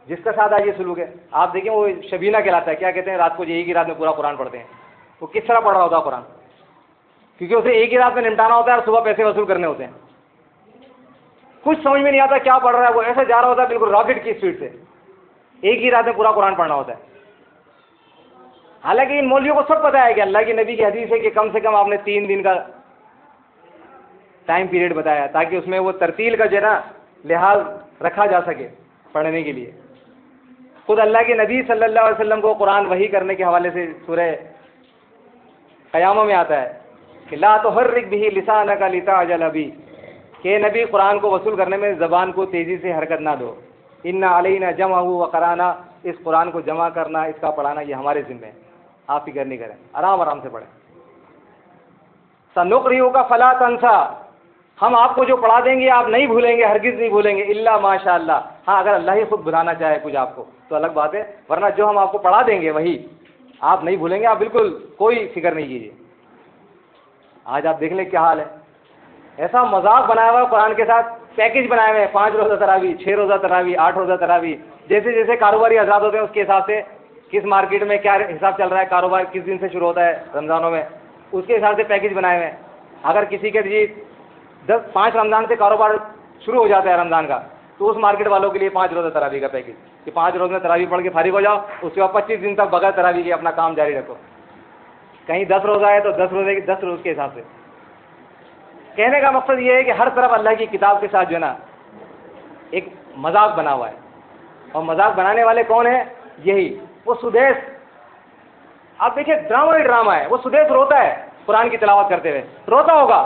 جس کا ساتھ آج یہ سلوک ہے. آپ دیکھیں وہ شبینہ کہلاتا ہے. کیا کہتے ہیں؟ رات کو ایک ہی رات میں پورا قرآن پڑھتے ہیں. وہ کس طرح پڑھ رہا ہوتا ہے قرآن؟ کیونکہ اسے ایک ہی رات میں نمٹانا ہوتا ہے اور صبح پیسے وصول کرنے ہوتے ہیں. کچھ سمجھ میں نہیں آتا کیا پڑھ رہا ہے، وہ ایسے جا رہا ہوتا ہے بالکل راکٹ کی اسپیڈ سے. ایک ہی رات میں پورا قرآن پڑھنا ہوتا ہے. حالانکہ ان مولویوں کو سب پتہ ہے کہ اللہ کے نبی کی حدیث ہے کہ کم سے کم آپ نے 3 دن کا ٹائم پیریڈ بتایا تاکہ اس میں وہ ترتیل کا جو ہے نا لحاظ رکھا جا سکے پڑھنے کے لیے. خود اللہ کے نبی صلی اللہ علیہ وسلم کو قرآن وحی کرنے کے حوالے سے سورہ قیامہ میں آتا ہے کہ لا تحرک به لسانک لتعجل به، کہ نبی قرآن کو وصول کرنے میں زبان کو تیزی سے حرکت نہ دو. ان علینا جمعہ وقرانا، اس قرآن کو جمع کرنا، اس کا پڑھانا یہ ہمارے ذمہ ہے، آپ فکر نہیں کریں، آرام آرام سے پڑھیں. سنقرئک فلا تنسى، ہم آپ کو جو پڑھا دیں گے آپ نہیں بھولیں گے، ہرگز نہیں بھولیں گے، الا ماشاء اللہ. ہاں اگر اللہ ہی خود بھلانا چاہے کچھ آپ کو تو الگ بات ہے، ورنہ جو ہم آپ کو پڑھا دیں گے وہی آپ نہیں بھولیں گے، آپ بالکل کوئی فکر نہیں کیجیے. آج آپ دیکھ لیں کیا حال ہے. ایسا مذاق بنایا ہوا ہے قرآن کے ساتھ، پیکج بنائے ہوئے ہیں، 5 روزہ تراویح، 6 روزہ تراویح، 8 روزہ تراویح. جیسے جیسے کاروباری حضرات ہوتے ہیں اس کے حساب سے کس مارکیٹ میں کیا حساب چل رہا ہے، کاروبار کس دن سے شروع ہوتا ہے رمضانوں میں، اس کے حساب سے پیکج بنائے ہوئے ہیں. اگر کسی کے جی 5 رمضان سے کاروبار شروع ہو جاتا ہے رمضان کا، تو اس مارکیٹ والوں کے لیے 5 روزہ تراویح کا پیکج کہ 5 روز میں تراویح پڑھ کے فارغ ہو جاؤ، اس کے بعد 25 دن تک بغیر تراویح کے اپنا کام جاری رکھو. کہیں 10 روزہ ہے تو 10 روزے کی 10 روز کے حساب سے. کہنے کا مقصد یہ ہے کہ ہر طرف اللہ کی کتاب کے ساتھ جو ہے نا ایک مذاق بنا ہوا ہے. اور مذاق بنانے والے کون ہیں؟ یہی وہ سدیس. آپ دیکھیں ڈرامہ ہی ڈرامہ ہے. وہ سدیس روتا ہے قرآن کی تلاوت کرتے ہوئے، روتا ہوگا.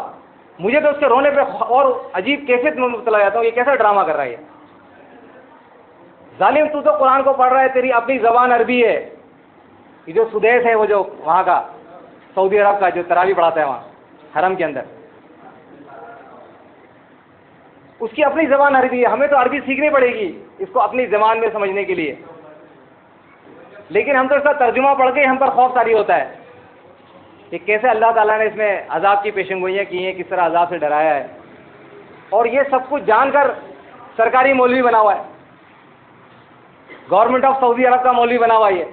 مجھے تو اس کے رونے پہ اور عجیب کیفیت میں مبتلا ہو جاتا ہوں، یہ کیسا ڈرامہ کر رہا ہے یہ ظالم. تو قرآن کو پڑھ رہا ہے، تیری اپنی زبان عربی ہے. یہ جو سدیس ہے، وہ جو وہاں کا سعودی عرب کا جو تراویح پڑھاتا ہے وہاں حرم کے اندر، اس کی اپنی زبان عربی ہے. ہمیں تو عربی سیکھنی پڑے گی اس کو اپنی زبان میں سمجھنے کے لیے. لیکن ہم تو اس کا ترجمہ پڑھ کے ہم پر خوف طاری ہوتا ہے کہ کیسے اللہ تعالیٰ نے اس میں عذاب کی پیشن گوئیاں کی ہیں، کس طرح عذاب سے ڈرایا ہے. اور یہ سب کچھ جان کر سرکاری مولوی بنا ہوا ہے، گورنمنٹ آف سعودی عرب کا مولوی بنا ہوا ہے.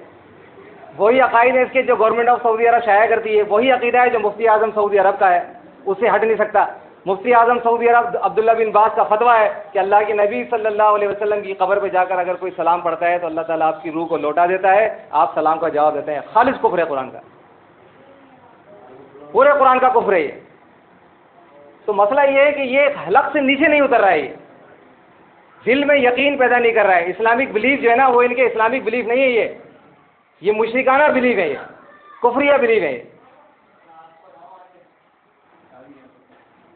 وہی عقائد ہے اس کے جو گورنمنٹ آف سعودی عرب شائع کرتی ہے، وہی عقیدہ ہے جو مفتی اعظم سعودی عرب کا ہے، اس سے ہٹ نہیں سکتا. مفتی اعظم سعودی عرب عبداللہ بن باز کا فتویٰ ہے کہ اللہ کے نبی صلی اللہ علیہ وسلم کی قبر پہ جا کر اگر کوئی سلام پڑھتا ہے تو اللہ تعالیٰ آپ کی روح کو لوٹا دیتا ہے. آپ سلام کا جواب دیتے ہیں. خالص کفر ہے قرآن کا، پورے قرآن کا کفر ہے یہ. تو مسئلہ یہ ہے کہ یہ حلق سے نیچے نہیں اتر رہا ہے، یہ دل میں یقین پیدا نہیں کر رہا ہے. اسلامک بلیف جو ہے نا وہ ان کے اسلامک بلیف نہیں ہے، یہ مشرکانہ بلیف ہے، یہ کفریہ بلیف ہے.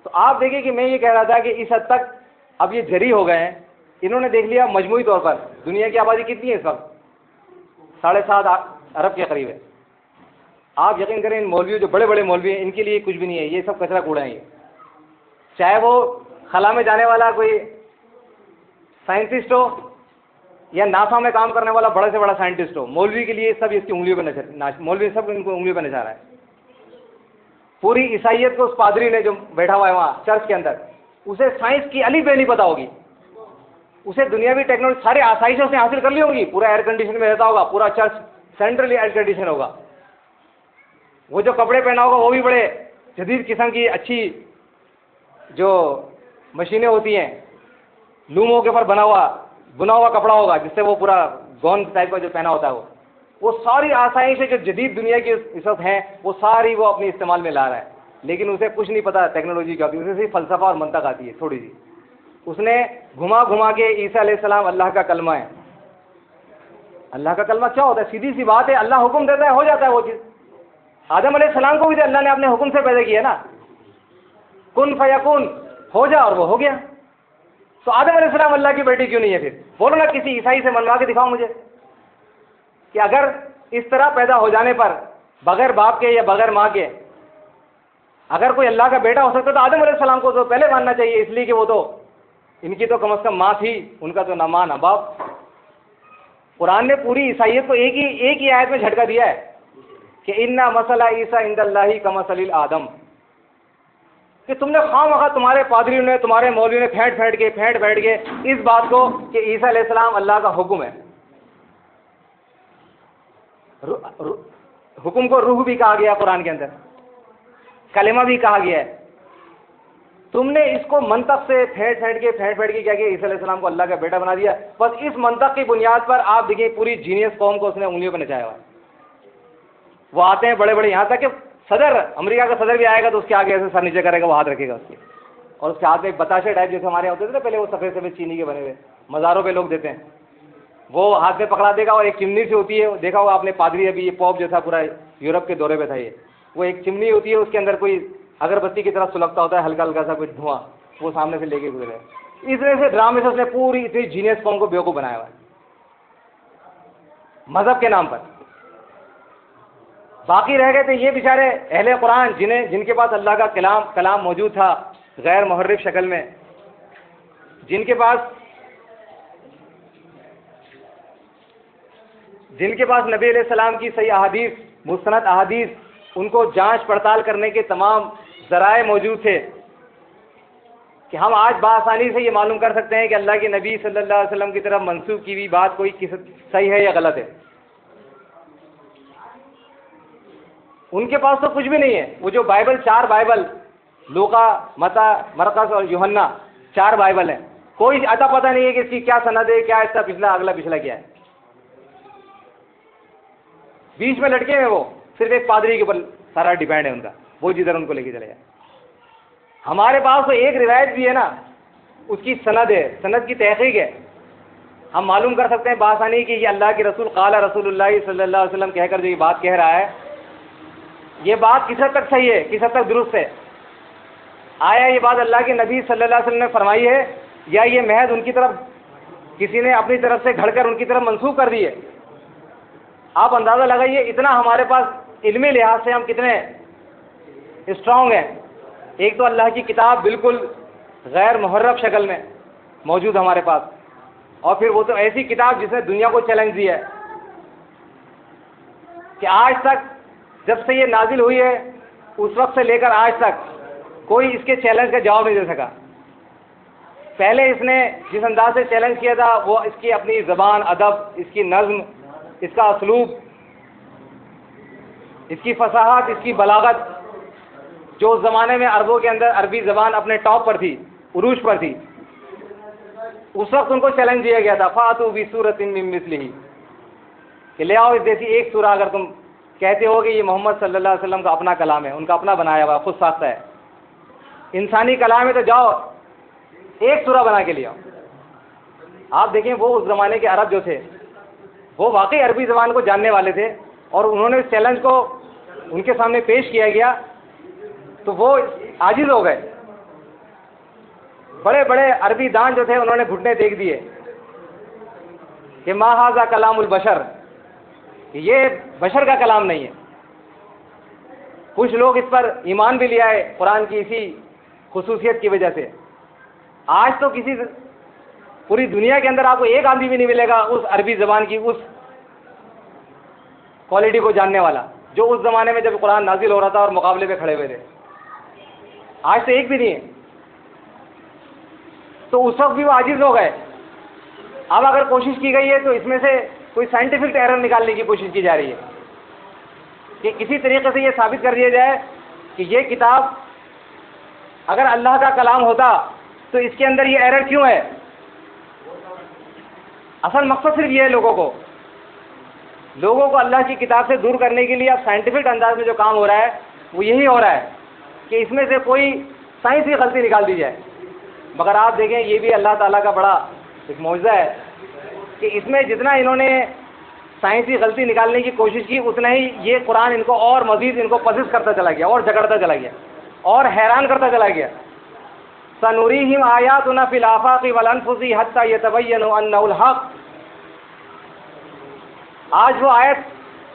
تو آپ دیکھیں کہ میں یہ کہہ رہا تھا کہ اس حد تک اب یہ جری ہو گئے ہیں. انہوں نے دیکھ لیا مجموعی طور پر دنیا کی آبادی کتنی ہے اس وقت، 7.5 ارب کے قریب ہے. آپ یقین کریں ان مولویوں جو بڑے بڑے مولوی ہیں ان کے لیے کچھ بھی نہیں ہے، یہ سب کچرا کوڑا ہے. یہ چاہے وہ خلا میں جانے والا کوئی سائنٹسٹ ہو یا ناسا میں کام کرنے والا بڑے سے بڑا سائنٹسٹ ہو، مولوی کے لیے سب اس کی انگلیوں پہ مولوی سب ان کو انگلیوں پہ نچا رہا ہے. پوری عیسائیت کو اس پادری نے جو بیٹھا ہوا ہے وہاں چرچ کے اندر، اسے سائنس کی الف بے نہیں پتا ہوگی، اسے دنیاوی ٹیکنالوجی سارے آسائشوں سے حاصل کر لی ہوگی. پورا ایئر کنڈیشن میں رہتا ہوگا، پورا چرچ سینٹرلی ایئر کنڈیشن ہوگا. وہ جو کپڑے پہنا ہوگا وہ بھی بڑے جدید قسم کی اچھی جو مشینیں ہوتی ہیں، لوموں کے اوپر بنا ہوا کپڑا ہوگا جس سے وہ پورا گون ٹائپ کا جو پہنا ہوتا ہے وہ ساری آسائشیں جو جدید دنیا کی اس وقت ہیں وہ ساری وہ اپنے استعمال میں لا رہا ہے. لیکن اسے کچھ نہیں پتا ٹیکنالوجی کیا ہوتی ہے، اسے صرف فلسفہ اور منطق آتی ہے تھوڑی سی. اس نے گھما کے عیسیٰ علیہ السلام اللہ کا کلمہ ہے. اللہ کا کلمہ کیا ہوتا ہے؟ سیدھی سی بات ہے، اللہ حکم دیتا ہے ہو جاتا ہے وہ چیز. آدم علیہ السلام کو بھی تو اللہ نے اپنے حکم سے پیدا کیا نا، کن فیکون، ہو جا، اور وہ ہو گیا. تو آدم علیہ السلام اللہ کی بیٹی کیوں نہیں ہے؟ پھر بولو نا کسی عیسائی سے منوا کے دکھاؤ مجھے کہ اگر اس طرح پیدا ہو جانے پر بغیر باپ کے یا بغیر ماں کے اگر کوئی اللہ کا بیٹا ہو سکتا تو آدم علیہ السلام کو تو پہلے ماننا چاہیے، اس لیے کہ وہ تو ان کی تو کم از کم ماں تھی، ان کا تو نہ ماں نہ باپ. قرآن نے پوری عیسائیت کو ایک ہی آیت میں جھٹکا دیا ہے کہ انا مسئلہ عیسیٰ عند اللہ کمثل آدم، کہ تم نے خواہ مخواہ تمہارے پادریوں نے تمہارے مولویوں نے پھینٹ بیٹھ کے اس بات کو کہ عیسیٰ علیہ السلام اللہ کا حکم ہے. حکم کو روح بھی کہا گیا قرآن کے اندر، کلمہ بھی کہا گیا ہے. تم نے اس کو منطق سے پھینٹ کے کیا کہ عیسیٰ علیہ السلام کو اللہ کا بیٹا بنا دیا. بس اس منطق کی بنیاد پر آپ دیکھیں پوری جینیس قوم کو اس نے انگلیوں پہ نچایا ہوا ہے. وہ آتے ہیں بڑے یہاں تک کہ صدر امریکہ کا صدر بھی آئے گا تو اس کے آگے ایسے سر نیچے کرے گا، وہ ہاتھ رکھے گا اس کے، اور اس کے ہاتھ میں ایک بتاشے ٹائپ جیسے ہمارے ہوتے تھے نا پہلے، وہ سفید چینی کے بنے ہوئے مزاروں پہ لوگ دیتے ہیں، وہ ہاتھ میں پکڑا دے گا. اور ایک چمنی سے ہوتی ہے، دیکھا ہوگا آپ نے پادری ابھی یہ پوپ جو تھا پورا یورپ کے دورے پہ تھا، یہ وہ ایک چمنی ہوتی ہے، اس کے اندر کوئی اگربتی کی طرح سلگتا ہوتا ہے ہلکا ہلکا سا کچھ دھواں، وہ سامنے سے لے کے گزرے. اس طرح سے ڈرامے سے اس نے پوری اتنی جینیس قوم کو بیوقوف بنایا ہوا ہے مذہب کے نام پر. باقی رہ گئے تھے یہ بیچارے اہل قرآن جن کے پاس اللہ کا کلام موجود تھا غیر محرف شکل میں، جن کے پاس جن کے پاس نبی علیہ السلام کی صحیح احادیث، مستند احادیث، ان کو جانچ پڑتال کرنے کے تمام ذرائع موجود تھے کہ ہم آج بآسانی سے یہ معلوم کر سکتے ہیں کہ اللہ کے نبی صلی اللہ علیہ وسلم کی طرف منسوب کی ہوئی بات کوئی صحیح ہے یا غلط ہے. ان کے پاس تو کچھ بھی نہیں ہے. وہ جو بائبل، 4 بائبل، لوقا، متی، مرقس اور یوحنا، 4 بائبل ہیں، کوئی اتا پتہ نہیں ہے کہ اس کی کیا سند ہے، کیا اس کا پچھلا اگلا پچھلا کیا ہے. بیچ میں لٹکے ہیں وہ، صرف ایک پادری کے اوپر سارا ڈیپینڈ ہے ان کا، وہ جدھر ان کو لے کے چلے جائے. ہمارے پاس تو ایک روایت بھی ہے نا، اس کی سند ہے، سند کی تحقیق ہے. ہم معلوم کر سکتے ہیں بآسانی کہ یہ اللہ کے رسول قال رسول اللہ صلی اللہ علیہ وسلم کہہ کر جو یہ بات کہہ رہا ہے، یہ بات کس حد تک صحیح ہے، کس حد تک درست ہے. آیا یہ بات اللہ کے نبی صلی اللہ علیہ وسلم نے فرمائی ہے یا یہ محض ان کی طرف کسی نے اپنی طرف سے گھڑ کر ان کی طرف منسوخ کر دی ہے؟ آپ اندازہ لگائیے اتنا ہمارے پاس علمی لحاظ سے ہم کتنے اسٹرانگ ہیں. ایک تو اللہ کی کتاب بالکل غیر محرف شکل میں موجود ہمارے پاس، اور پھر وہ تو ایسی کتاب جس نے دنیا کو چیلنج دیا ہے کہ آج تک جب سے یہ نازل ہوئی ہے اس وقت سے لے کر آج تک کوئی اس کے چیلنج کا جواب نہیں دے سکا. پہلے اس نے جس انداز سے چیلنج کیا تھا وہ اس کی اپنی زبان، ادب، اس کی نظم، اس کا اسلوب، اس کی فصاحت، اس کی بلاغت، جو اس زمانے میں عربوں کے اندر عربی زبان اپنے ٹاپ پر تھی، عروج پر تھی، اس وقت ان کو چیلنج دیا گیا تھا فَأْتُوا بِسُورَةٍ مِّن مِّثْلِهِ، کہ لے آؤ اس جیسی ایک سورہ. اگر تم کہتے ہو کہ یہ محمد صلی اللہ علیہ وسلم کا اپنا کلام ہے، ان کا اپنا بنایا ہوا خود ساختہ ہے، انسانی کلام ہے، تو جاؤ ایک سورہ بنا کے لے آؤ. آپ دیکھیں وہ اس زمانے کے عرب جو تھے وہ واقعی عربی زبان کو جاننے والے تھے، اور انہوں نے اس چیلنج کو ان کے سامنے پیش کیا گیا تو وہ عاجز ہو گئے. بڑے بڑے عربی دان جو تھے انہوں نے گھٹنے ٹیک دیے کہ ما ھذا کلام البشر، کہ یہ بشر کا کلام نہیں ہے. کچھ لوگ اس پر ایمان بھی لے آئے قرآن کی اسی خصوصیت کی وجہ سے. آج تو کسی پوری دنیا کے اندر آپ کو ایک آدمی بھی نہیں ملے گا اس عربی زبان کی اس کوالٹی کو جاننے والا جو اس زمانے میں جب قرآن نازل ہو رہا تھا اور مقابلے پہ کھڑے ہوئے تھے. آج تو ایک بھی نہیں ہے. تو اس وقت بھی وہ عاجز ہو گئے. اب اگر کوشش کی گئی ہے تو اس میں سے کوئی سائنٹیفک ایرر نکالنے کی کوشش کی جا رہی ہے کہ کسی طریقے سے یہ ثابت کر دیا جائے کہ یہ کتاب اگر اللہ کا کلام ہوتا تو اس کے اندر یہ ایرر کیوں ہے. اصل مقصد صرف یہ ہے لوگوں کو اللہ کی کتاب سے دور کرنے کے لیے اب سائنٹیفک انداز میں جو کام ہو رہا ہے وہ یہی ہو رہا ہے کہ اس میں سے کوئی سائنسی غلطی نکال دی جائے. مگر آپ دیکھیں یہ بھی اللہ تعالیٰ کا بڑا ایک معجزہ ہے کہ اس میں جتنا انہوں نے سائنسی غلطی نکالنے کی کوشش کی اتنا ہی یہ قرآن ان کو اور مزید ان کو پسند کرتا چلا گیا اور جھگڑتا چلا گیا اور حیران کرتا چلا گیا. سنوریہم آیاتنا فی الآفاق والانفس حتی یتبین انہ الحق. آج وہ آیت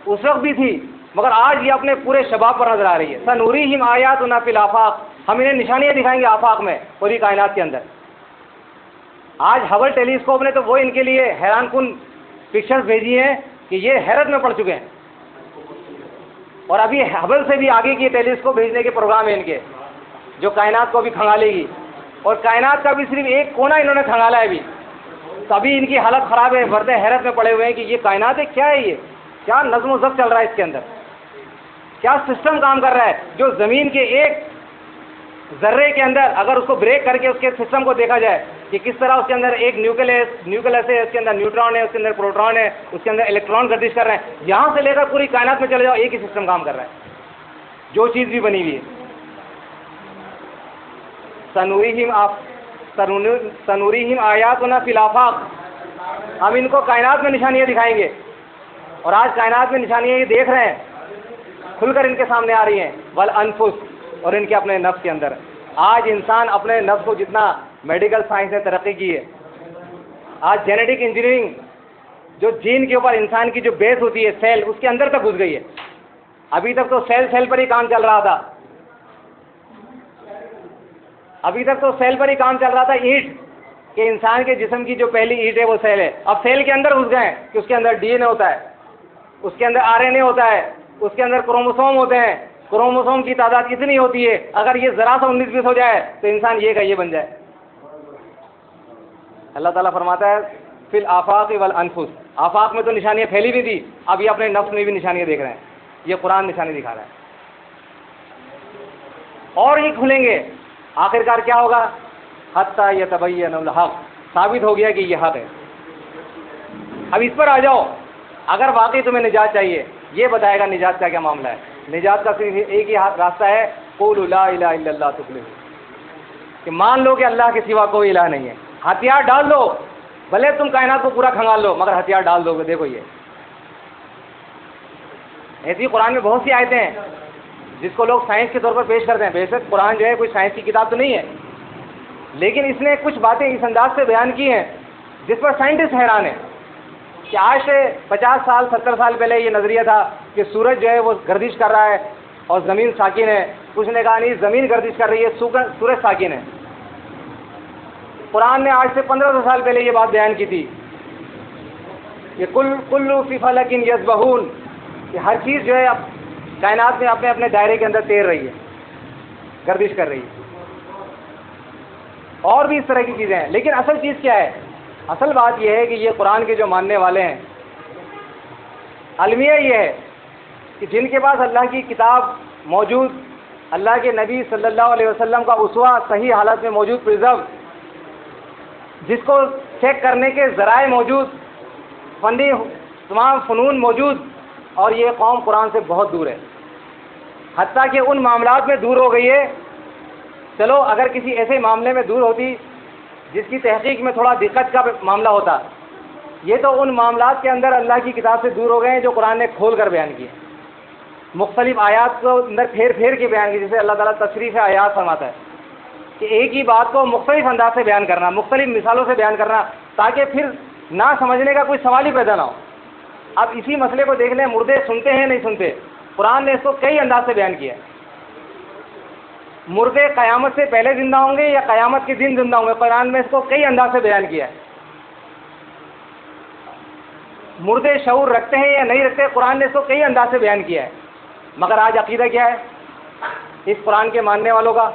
اس وقت بھی تھی مگر آج یہ اپنے پورے شباب پر نظر آ رہی ہے. سنوریہم آیاتنا فی الآفاق، ہم انہیں نشانیاں دکھائیں گے آفاق میں، پوری کائنات کے اندر. آج ہبل ٹیلی اسکوپ نے تو وہ ان کے لیے حیران کن پکچرز بھیجی ہیں کہ یہ حیرت میں پڑ چکے ہیں. اور ابھی ہبل سے بھی آگے کی ٹیلی اسکوپ بھیجنے کے پروگرام ہیں ان کے جو کائنات کو بھی کھنگالے گی، اور کائنات کا بھی صرف ایک کونا انہوں نے کھنگالا ہے ابھی. تبھی ان کی حالت خراب ہے، برتے حیرت میں پڑے ہوئے ہیں کہ یہ کائنات ہے، کیا ہے یہ، کیا نظم و ضبط چل رہا ہے اس کے اندر، کیا سسٹم کام کر رہا ہے جو زمین کے ایک ذرے کے اندر اگر اس کو بریک کر کے اس کے سسٹم کو دیکھا جائے کہ کس طرح اس کے اندر ایک نیوکلس ہے، اس کے اندر نیوٹران ہے، اس کے اندر پروٹون ہے، اس کے اندر الیکٹران گردش کر رہے ہیں، یہاں سے لے کر پوری کائنات میں چلے جاؤ ایک ہی سسٹم کام کر رہا ہے جو چیز بھی بنی ہوئی ہے. سنوریہم آیاتنا فی الآفاق، ہم ان کو کائنات میں نشانیاں دکھائیں گے. اور آج کائنات میں نشانیاں یہ دیکھ رہے ہیں، کھل کر ان کے سامنے آ رہی ہیں. والانفس، اور ان کے اپنے نفس کے اندر. آج انسان اپنے نفس کو جتنا میڈیکل سائنس نے ترقی کی ہے، آج جینیٹک انجینئرنگ جو جین کے اوپر انسان کی جو بیس ہوتی ہے سیل، اس کے اندر تک گھس گئی ہے. ابھی تک تو سیل پر ہی کام چل رہا تھا، اینٹ کہ انسان کے جسم کی جو پہلی اینٹ ہے وہ سیل ہے. اب سیل کے اندر گھس گئے ہیں کہ اس کے اندر ڈی این اے ہوتا ہے، اس کے اندر RNA ہوتا ہے، اس کے اندر کروموسوم ہوتے ہیں، کروموسوم کی تعداد کتنی ہوتی ہے، اگر یہ ذرا سا 19-20 ہو جائے تو انسان یہ کا یہ بن جائے۔ اللہ تعالیٰ فرماتا ہے فی الآفاق والانفس، آفاق میں تو نشانیاں پھیلی بھی تھی، اب یہ اپنے نفس میں بھی نشانیاں دیکھ رہے ہیں، یہ قرآن نشانی دکھا رہا ہے۔ اور یہ کھلیں گے، آخرکار کیا ہوگا؟ حتیٰ یتبین الحق، ثابت ہو گیا کہ یہ حق ہے۔ اب اس پر آ جاؤ، اگر واقعی تمہیں نجات چاہیے، یہ بتائے گا نجات کا کیا معاملہ ہے۔ نجات کا صرف ایک ہی راستہ ہے، قولوا لا الہ الا اللہ تفلحوا، کہ مان لو کہ اللہ کے سوا کوئی الہ نہیں ہے، ہتھیار ڈال دو، بھلے تم کائنات کو پورا کھنگال لو مگر ہتھیار ڈال دو گے۔ دیکھو یہ ایسی قرآن میں بہت سی آیتیں ہیں جس کو لوگ سائنس کے طور پر پیش کرتے ہیں، بے شک قرآن جو ہے کوئی سائنس کی کتاب تو نہیں ہے، لیکن اس نے کچھ باتیں اس انداز سے بیان کی ہیں جس پر سائنٹسٹ حیران ہیں کہ آج سے 50 سال 70 سال پہلے یہ نظریہ تھا کہ سورج جو ہے وہ گردش کر رہا ہے اور زمین ساکن ہے، کچھ نے کہا نہیں زمین گردش کر رہی ہے، سورج ساکن ہے۔ قرآن نے آج سے 1500 سال پہلے یہ بات بیان کی تھی کہ کلو فی فلک یسبحون، کہ ہر چیز جو ہے اب کائنات میں اپنے اپنے دائرے کے اندر تیر رہی ہے، گردش کر رہی ہے، اور بھی اس طرح کی چیزیں ہیں۔ لیکن اصل چیز کیا ہے؟ اصل بات یہ ہے کہ یہ قرآن کے جو ماننے والے ہیں، المیہ یہ ہے کہ جن کے پاس اللہ کی کتاب موجود، اللہ کے نبی صلی اللہ علیہ وسلم کا اسوہ صحیح حالت میں موجود، پرزرو، جس کو چیک کرنے کے ذرائع موجود، فنی تمام فنون موجود، اور یہ قوم قرآن سے بہت دور ہے، حتیٰ کہ ان معاملات میں دور ہو گئی ہے۔ چلو اگر کسی ایسے معاملے میں دور ہوتی جس کی تحقیق میں تھوڑا دقت کا معاملہ ہوتا، یہ تو ان معاملات کے اندر اللہ کی کتاب سے دور ہو گئے ہیں جو قرآن نے کھول کر بیان کیے، مختلف آیات کو اندر پھیر پھیر کے بیان کی، جسے اللہ تعالیٰ تصریف آیات فرماتا ہے کہ ایک ہی بات کو مختلف انداز سے بیان کرنا، مختلف مثالوں سے بیان کرنا، تاکہ پھر نہ سمجھنے کا کوئی سوال ہی پیدا نہ ہو۔ اب اسی مسئلے کو دیکھ لیں، مردے سنتے ہیں نہیں سنتے، قرآن نے اس کو کئی انداز سے بیان کیا ہے۔ مردے قیامت سے پہلے زندہ ہوں گے یا قیامت کے دن زندہ ہوں گے، قرآن میں اس کو کئی انداز سے بیان کیا ہے۔ مردے شعور رکھتے ہیں یا نہیں رکھتے، قرآن نے اس کو کئی انداز سے بیان کیا ہے۔ مگر آج عقیدہ کیا ہے اس قرآن کے ماننے والوں کا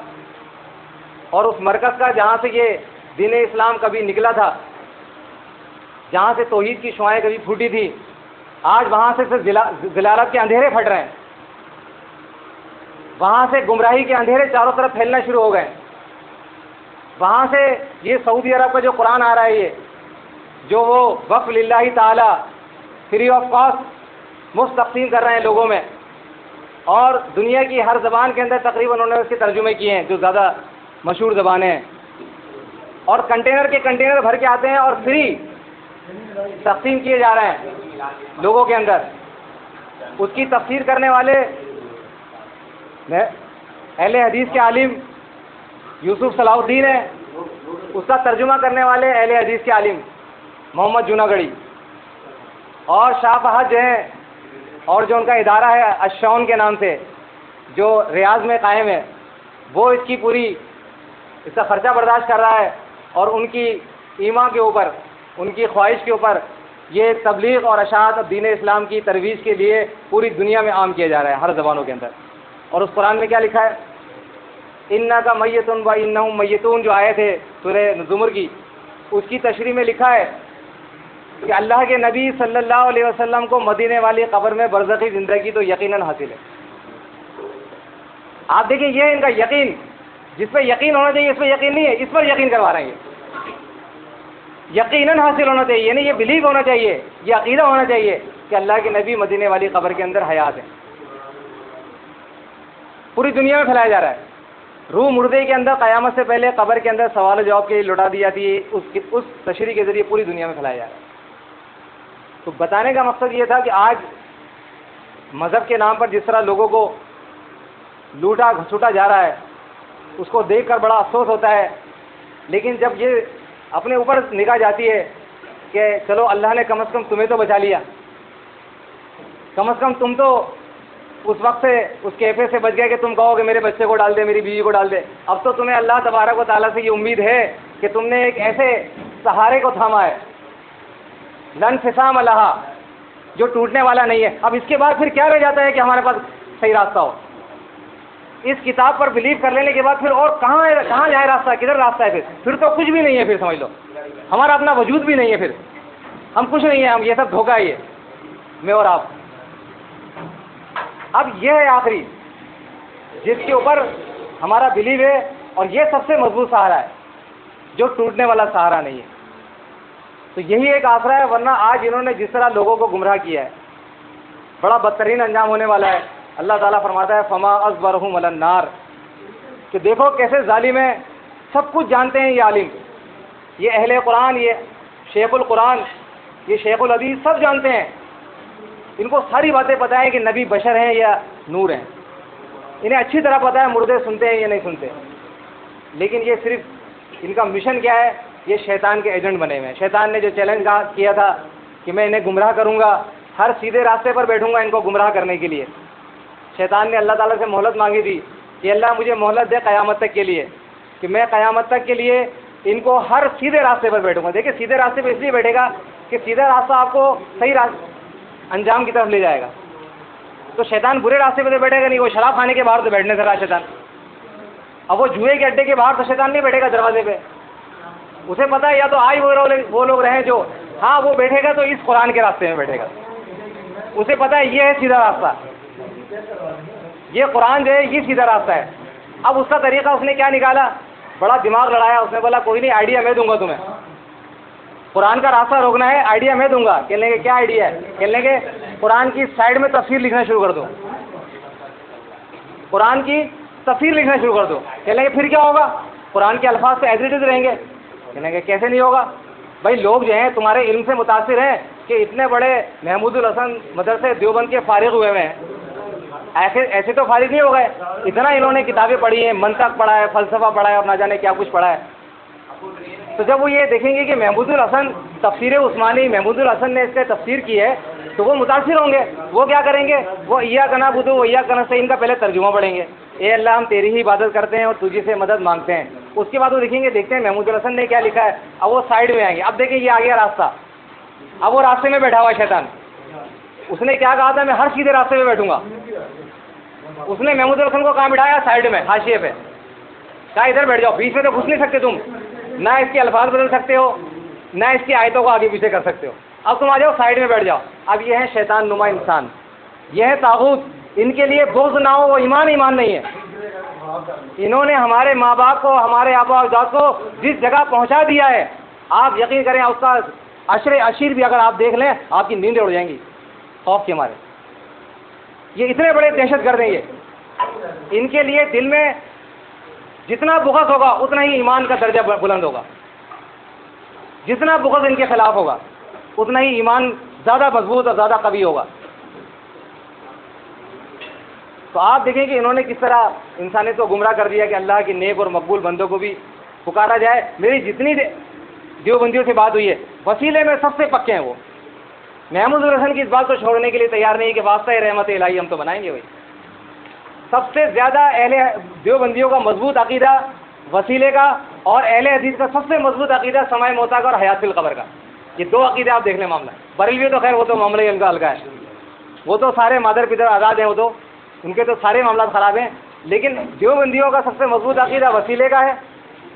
اور اس مرکز کا جہاں سے یہ دین اسلام کبھی نکلا تھا، جہاں سے توحید کی شعاعیں کبھی پھوٹی تھی، آج وہاں سے ضلالت کے اندھیرے پھٹ رہے ہیں، وہاں سے گمراہی کے اندھیرے چاروں طرف پھیلنا شروع ہو گئے، وہاں سے یہ سعودی عرب کا جو قرآن آ رہا ہے، یہ جو وہ وقف للہ تعالی فری آف کاسٹ مفت تقسیم کر رہے ہیں لوگوں میں، اور دنیا کی ہر زبان کے اندر تقریباً انہوں نے اس کے ترجمے کیے ہیں جو زیادہ مشہور زبانیں ہیں، اور کنٹینر کے کنٹینر بھر کے آتے ہیں اور فری تقسیم کیے جا رہے ہیں لوگوں کے اندر۔ اس کی تفسیر کرنے والے اہل حدیث کے عالم یوسف صلاح الدین ہیں، اس کا ترجمہ کرنے والے اہل حدیث کے عالم محمد جوناگڑھی، اور شاہ فہد جو ہیں، اور جو ان کا ادارہ ہے الشون کے نام سے جو ریاض میں قائم ہے، وہ اس کی پوری اس کا خرچہ برداشت کر رہا ہے، اور ان کی ایما کے اوپر، ان کی خواہش کے اوپر یہ تبلیغ اور اشاعت دین اسلام کی ترویج کے لیے پوری دنیا میں عام کیا جا رہا ہے ہر زبانوں کے اندر۔ اور اس قرآن میں کیا لکھا ہے؟ انکا میتون و انہم میتون، جو آیت ہے سورہ زمر کی، اس کی تشریح میں لکھا ہے کہ اللہ کے نبی صلی اللہ علیہ وسلم کو مدینے والی قبر میں برزخی زندگی تو یقیناً حاصل ہے۔ آپ دیکھیں یہ ان کا یقین، جس پہ یقین ہونا چاہیے اس پہ یقین نہیں ہے، اس پر یقین کروا رہے ہیں۔ یقیناً حاصل ہونا چاہیے، یعنی یہ بلیو ہونا چاہیے، یہ عقیدہ ہونا چاہیے کہ اللہ کے نبی مدینے والی قبر کے اندر حیات ہے۔ پوری دنیا میں پھیلایا جا رہا ہے۔ روح مردے کے اندر قیامت سے پہلے قبر کے اندر سوال و جواب کے لیے لوٹا دی جاتی ہے، اس تشریح کے ذریعے پوری دنیا میں پھیلایا جا رہا ہے۔ تو بتانے کا مقصد یہ تھا کہ آج مذہب کے نام پر جس طرح لوگوں کو لوٹا گھسوٹا جا رہا ہے، اس کو دیکھ کر بڑا افسوس ہوتا ہے، لیکن جب یہ اپنے اوپر نگاہ جاتی ہے کہ چلو اللہ نے کم از کم تمہیں تو بچا لیا، کم از کم تم تو اس وقت سے اس کیفے سے بچ گئے کہ تم کہو کہ میرے بچے کو ڈال دے، میری بیوی کو ڈال دے۔ اب تو تمہیں اللہ تبارک و تعالیٰ سے یہ امید ہے کہ تم نے ایک ایسے سہارے کو تھاما ہے، لن فسام لہا، جو ٹوٹنے والا نہیں ہے. اب اس کے بعد پھر کیا رہ جاتا ہے کہ ہمارے پاس صحیح راستہ ہو؟ اس کتاب پر بلیو کر لینے کے بعد پھر اور کہاں جائے راستہ؟ کدھر راستہ ہے؟ پھر تو کچھ بھی نہیں ہے. پھر سمجھ لو ہمارا اپنا وجود بھی نہیں ہے. پھر ہم کچھ نہیں ہیں. ہم یہ سب دھوکہ ہی ہے، میں اور آپ. اب یہ ہے آخری جس کے اوپر ہمارا بلیو ہے، اور یہ سب سے مضبوط سہارا ہے جو ٹوٹنے والا سہارا نہیں ہے. تو یہی ایک آسرا ہے. ورنہ آج انہوں نے جس طرح لوگوں کو گمراہ کیا ہے، بڑا بدترین انجام ہونے والا ہے. اللہ تعالیٰ فرماتا ہے فما اصبرهم علی النار، کہ دیکھو کیسے ظالم ہیں. سب کچھ جانتے ہیں یہ عالم، یہ اہل قرآن، یہ شیخ القرآن، یہ شیخ الحدیث، سب جانتے ہیں. ان کو ساری باتیں پتہ ہے کہ نبی بشر ہیں یا نور ہیں. انہیں اچھی طرح پتہ ہے مردے سنتے ہیں یا نہیں سنتے. لیکن یہ صرف ان کا مشن کیا ہے؟ یہ شیطان کے ایجنٹ بنے ہوئے ہیں. شیطان نے جو چیلنج کیا تھا کہ میں انہیں گمراہ کروں گا، ہر سیدھے راستے پر بیٹھوں گا ان کو گمراہ کرنے کے لیے. شیطان نے اللہ تعالیٰ سے مہلت مانگی تھی کہ اللہ مجھے مہلت دے قیامت تک کے لیے، کہ میں قیامت تک کے لیے ان کو ہر سیدھے راستے پر بیٹھوں گا. دیکھیں سیدھے راستے پہ اس لیے بیٹھے گا کہ سیدھا راستہ آپ کو صحیح انجام کی طرف لے جائے گا. تو شیطان برے راستے پہ تو بیٹھے گا نہیں. وہ شراب کھانے کے باہر تو بیٹھنے سے رہا شیطان. اب وہ جوئے کے اڈے کے باہر تو شیطان نہیں بیٹھے گا دروازے پہ. اسے پتہ ہے یا تو آج وہ لوگ رہیں جو ہاں وہ بیٹھے گا تو اس قرآن کے راستے میں بیٹھے گا. اسے پتہ ہے یہ ہے سیدھا راستہ، یہ قرآن جو ہے یہ سیدھا راستہ ہے. اب اس کا طریقہ اس نے کیا نکالا؟ بڑا دماغ لڑایا. اس نے بولا کوئی نہیں، آئیڈیا میں دوں گا تمہیں. قرآن کا راستہ روکنا ہے، آئیڈیا میں دوں گا. کہنے کے کیا آئیڈیا ہے؟ کہنے کے قرآن کی سائڈ میں تفسیر لکھنا شروع کر دو. قرآن کی تفسیر لکھنا شروع کر دو. کہنے کے پھر کیا ہوگا؟ قرآن کے الفاظ تو ایز اٹ از رہیں گے. کہنے کے کیسے نہیں ہوگا؟ بھائی لوگ جو ہیں تمہارے علم سے متاثر ہیں کہ اتنے بڑے محمود الحسن مدرسے دیوبند کے فارغ ہوئے ہوئے ہیں. ایسے تو فارغ نہیں ہو گئے. اتنا انہوں نے کتابیں پڑھی ہیں، منطق پڑھا ہے، فلسفہ پڑھا ہے، اور نہ جانے کیا کچھ پڑھا ہے. تو جب وہ یہ دیکھیں گے کہ محمود الحسن تفسیر عثمانی، محمود الحسن نے اس کا تفسیر کی ہے، تو وہ متاثر ہوں گے. وہ کیا کریں گے؟ وہ ایاک نعبد و ایاک نستعین کا پہلے ترجمہ پڑھیں گے. اے اللہ ہم تیری ہی عبادت کرتے ہیں اور تجھی سے مدد مانگتے ہیں. اس کے بعد وہ دیکھیں گے، دیکھتے ہیں محمود الحسن نے کیا لکھا ہے. اب وہ سائڈ میں آئیں گے. اب دیکھیں یہ آ گیا راستہ. اب وہ راستے میں بیٹھا ہوا شیطان. اس نے کیا کہا تھا؟ میں ہر سیدھے راستے پہ بیٹھوں گا. اس نے محمود الحسن کو کہاں بٹھایا؟ سائڈ میں، حاشیے پہ. کہا ادھر بیٹھ جاؤ، بیچ میں تو گھس نہیں سکتے تم، نہ اس کے الفاظ بدل سکتے ہو، نہ اس کی آیتوں کو آگے پیچھے کر سکتے ہو. اب تم آ جاؤ سائڈ میں بیٹھ جاؤ. اب یہ ہے شیطان نما انسان، یہ ہے طاغوت. ان کے لیے بغض نہ ہو وہ ایمان نہیں ہے. انہوں نے ہمارے ماں باپ کو، ہمارے آبا و اجداد کو جس جگہ پہنچا دیا ہے، آپ یقین کریں اس کا عشیر بھی اگر آپ دیکھ لیں آپ کی نیندیں اڑ جائیں گی خوف کے مارے. یہ اتنے بڑے دہشت گرد ہیں. یہ ان کے لیے دل میں جتنا بغض ہوگا اتنا ہی ایمان کا درجہ بلند ہوگا. جتنا بغض ان کے خلاف ہوگا اتنا ہی ایمان زیادہ مضبوط اور زیادہ قوی ہوگا. تو آپ دیکھیں کہ انہوں نے کس طرح انسانیت کو گمراہ کر دیا کہ اللہ کے نیک اور مقبول بندوں کو بھی پکارا جائے. میری جتنی دیوبندیوں سے بات ہوئی ہے، وسیلے میں سب سے پکے ہیں وہ. محمود الحسن کی اس بات کو چھوڑنے کے لیے تیار نہیں کہ واسطہ رحمت الہی ہم تو بنائیں گے. وہی سب سے زیادہ اہل دیوبندیوں کا مضبوط عقیدہ وسیلے کا، اور اہل حدیث کا سب سے مضبوط عقیدہ سماع موتا کا اور حیات فی القبر کا. یہ دو عقیدے آپ دیکھ لیں. معاملہ بریلوی تو خیر وہ تو معاملہ ہی ان کا ہلکا ہے، وہ تو سارے مادر پدر آزاد ہیں، وہ تو ان کے تو سارے معاملات خراب ہیں. لیکن دیوبندیوں کا سب سے مضبوط عقیدہ وسیلے کا ہے،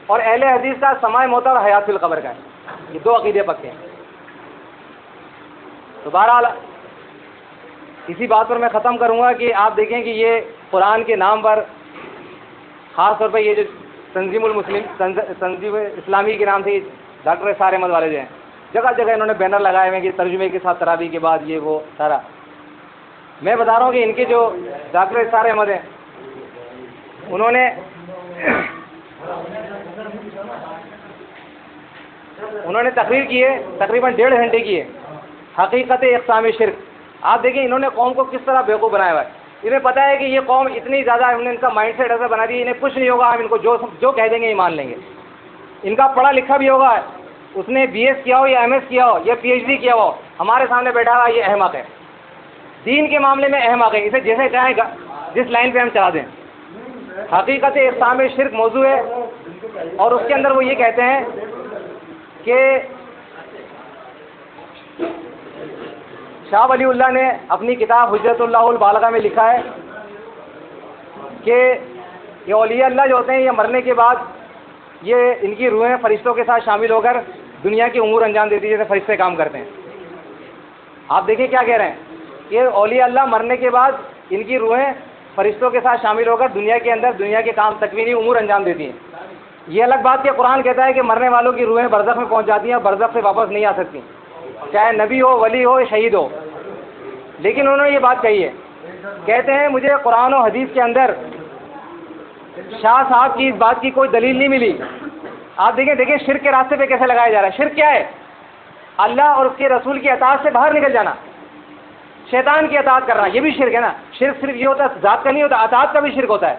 اور اہل حدیث کا سماع موتا اور حیات فی القبر کا ہے. یہ دو عقیدے پکے ہیں. تو بہرحال اسی بات پر میں ختم کروں گا کہ آپ دیکھیں کہ یہ قرآن کے نام پر خاص طور پہ یہ جو تنظیم اسلامی کے نام سے ڈاکٹر اسرار احمد والے جو ہیں، جگہ جگہ انہوں نے بینر لگائے ہوئے ہیں کہ ترجمے کے ساتھ تراویح کے بعد یہ وہ سارا. میں بتا رہا ہوں کہ ان کے جو ڈاکٹر اسرار احمد ہیں انہوں نے تقریر کی ہے، تقریباً 1.5 گھنٹے کی ہے، حقیقت اقسام شرک. آپ دیکھیں انہوں نے قوم کو کس طرح بیوقوف بنایا ہوا ہے. انہیں پتہ ہے کہ یہ قوم اتنی زیادہ، انہوں نے ان کا مائنڈ سیٹ ایسا بنا دیا انہیں کچھ نہیں ہوگا، ہم ان کو جو کہہ دیں گے یہ مان لیں گے. ان کا پڑھا لکھا بھی ہوگا، اس نے BS کیا ہو یا MS کیا ہو یا PhD کیا ہو، ہمارے سامنے بیٹھا ہوا یہ احمق ہے. دین کے معاملے میں احمق ہے. اسے جیسے چاہیں جس لائن پہ ہم چلا دیں. حقیقت اقسام شرک موضوع ہے، اور اس کے اندر وہ یہ کہتے ہیں کہ شاہ ولی اللہ نے اپنی کتاب حجت اللہ البالغہ میں لکھا ہے کہ یہ اولیاء اللہ جو ہوتے ہیں یہ مرنے کے بعد یہ ان کی روحیں فرشتوں کے ساتھ شامل ہو کر دنیا کی امور انجام دیتی ہے جیسے فرشتے کام کرتے ہیں. آپ دیکھیں کیا کہہ رہے ہیں کہ اولیاء اللہ مرنے کے بعد ان کی روحیں فرشتوں کے ساتھ شامل ہو کر دنیا کے اندر دنیا کے کام تکوینی امور انجام دیتی ہیں. یہ الگ بات کہ قرآن کہتا ہے کہ مرنے والوں کی روحیں برزخ میں پہنچ جاتی ہیں اور برزخ سے واپس نہیں آ سکتی، چاہے نبی ہو، ولی ہو، شہید ہو. لیکن انہوں نے یہ بات کہی ہے، کہتے ہیں مجھے قرآن و حدیث کے اندر شاہ صاحب کی اس بات کی کوئی دلیل نہیں ملی. آپ دیکھیں شرک کے راستے پہ کیسے لگایا جا رہا ہے. شرک کیا ہے؟ اللہ اور اس کے رسول کی اطاعت سے باہر نکل جانا، شیطان کی اطاعت کرنا، یہ بھی شرک ہے نا. شرک صرف یہ ہوتا ہے ذات کا نہیں ہوتا، اطاعت کا بھی شرک ہوتا ہے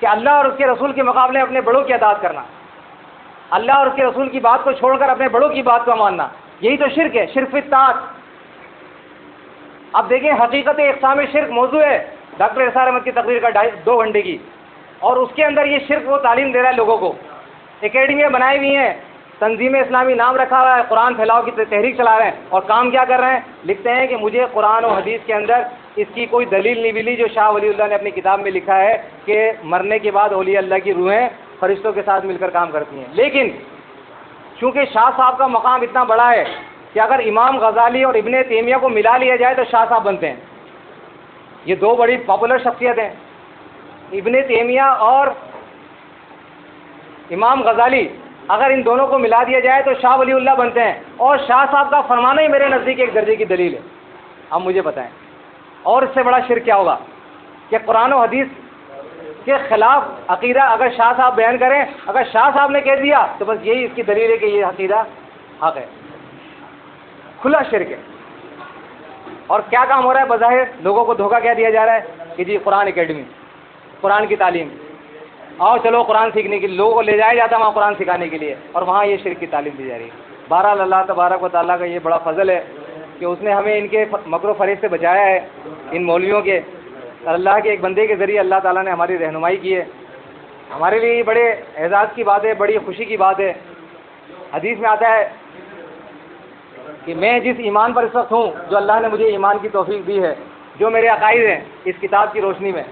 کہ اللہ اور اس کے رسول کے مقابلے اپنے بڑوں کی اطاعت کرنا، اللہ اور اس کے رسول کی بات کو چھوڑ کر اپنے بڑوں کی بات کو ماننا، یہی تو شرک ہے، شرک فی الطاعت. اب دیکھیں حقیقت اقسام شرک موضوع ہے ڈاکٹر اسرار احمد کی تقریر کا 2 گھنٹے کی، اور اس کے اندر یہ شرک وہ تعلیم دے رہا ہے لوگوں کو. اکیڈمیاں بنائی ہوئی ہیں، تنظیم اسلامی نام رکھا ہوا ہے، قرآن پھیلاؤ کی تحریک چلا رہے ہیں، اور کام کیا کر رہے ہیں؟ لکھتے ہیں کہ مجھے قرآن و حدیث کے اندر اس کی کوئی دلیل نہیں ملی جو شاہ ولی اللہ نے اپنی کتاب میں لکھا ہے کہ مرنے کے بعد اولیاء اللہ کی روحیں فرشتوں کے ساتھ مل کر کام کرتی ہیں. لیکن چونکہ شاہ صاحب کا مقام اتنا بڑا ہے کہ اگر امام غزالی اور ابن تیمیہ کو ملا لیا جائے تو شاہ صاحب بنتے ہیں. یہ 2 بڑی پاپولر شخصیت ہیں، ابن تیمیہ اور امام غزالی، اگر ان دونوں کو ملا دیا جائے تو شاہ ولی اللہ بنتے ہیں، اور شاہ صاحب کا فرمانا ہی میرے نزدیک ایک درجے کی دلیل ہے. اب مجھے بتائیں اور اس سے بڑا شرک کیا ہوگا کہ قرآن و حدیث کے خلاف عقیدہ اگر شاہ صاحب بیان کریں، اگر شاہ صاحب نے کہہ دیا تو بس یہی اس کی دلیل ہے کہ یہ عقیدہ حق ہے. کھلا شرک ہے. اور کیا کام ہو رہا ہے؟ بظاہر لوگوں کو دھوکہ کیا دیا جا رہا ہے کہ جی قرآن اکیڈمی، قرآن کی تعلیم، آؤ چلو قرآن سیکھنے کے لیے لوگوں کو لے جایا جاتا ہے وہاں قرآن سکھانے کے لیے، اور وہاں یہ شرک کی تعلیم دی جا رہی ہے. بہرحال اللہ تبارک و تعالیٰ کا یہ بڑا فضل ہے کہ اس نے ہمیں ان کے مکر و فریب سے بچایا ہے، ان مولویوں کے. اللہ کے ایک بندے کے ذریعے اللہ تعالیٰ نے ہماری رہنمائی کی ہے. ہمارے لیے یہ بڑے اعزاز کی بات ہے، بڑی خوشی کی بات ہے. حدیث میں آتا ہے کہ میں جس ایمان پر اس وقت ہوں، جو اللہ نے مجھے ایمان کی توفیق دی ہے، جو میرے عقائد ہیں اس کتاب کی روشنی میں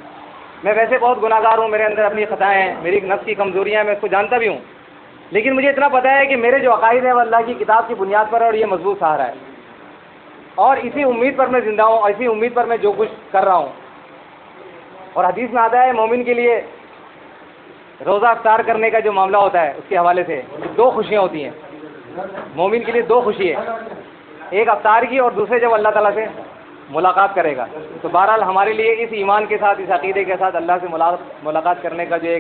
ویسے بہت گناہ گار ہوں، میرے اندر اپنی خطائیں ہیں، میری نفس کی کمزوریاں ہیں، میں اس کو جانتا بھی ہوں، لیکن مجھے اتنا پتہ ہے کہ میرے جو عقائد ہیں وہ اللہ کی کتاب کی بنیاد پر ہے اور یہ مضبوط سہارا ہے، اور اسی امید پر میں زندہ ہوں، اور اسی امید پر میں جو کچھ کر رہا ہوں. اور حدیث میں آتا ہے مومن کے لیے روزہ افطار کرنے کا جو معاملہ ہوتا ہے اس کے حوالے سے 2 خوشیاں ہوتی ہیں. مومن کے لیے 2 خوشی ہے، ایک افطار کی اور دوسرے جب اللہ تعالیٰ سے ملاقات کرے گا. تو بہرحال ہمارے لیے اس ایمان کے ساتھ، اس عقیدے کے ساتھ اللہ سے ملاقات کرنے کا جو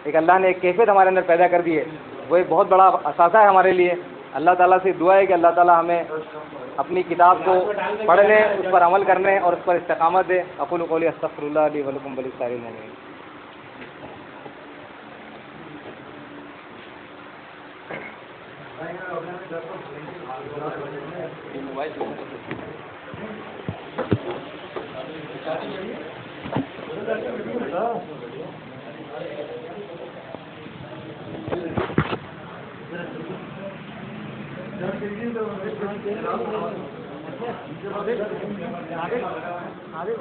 ایک اللہ نے ایک کیفیت ہمارے اندر پیدا کر دی ہے، وہ ایک بہت بڑا اثاثہ ہے ہمارے لیے. اللہ تعالیٰ سے دعا ہے کہ اللہ تعالیٰ ہمیں اپنی کتاب کو پڑھنے، اس پر عمل کرنے اور اس پر استقامت دے. اقول قولی استغفر اللہ لی ولکم ولسائر المؤمنین. آگے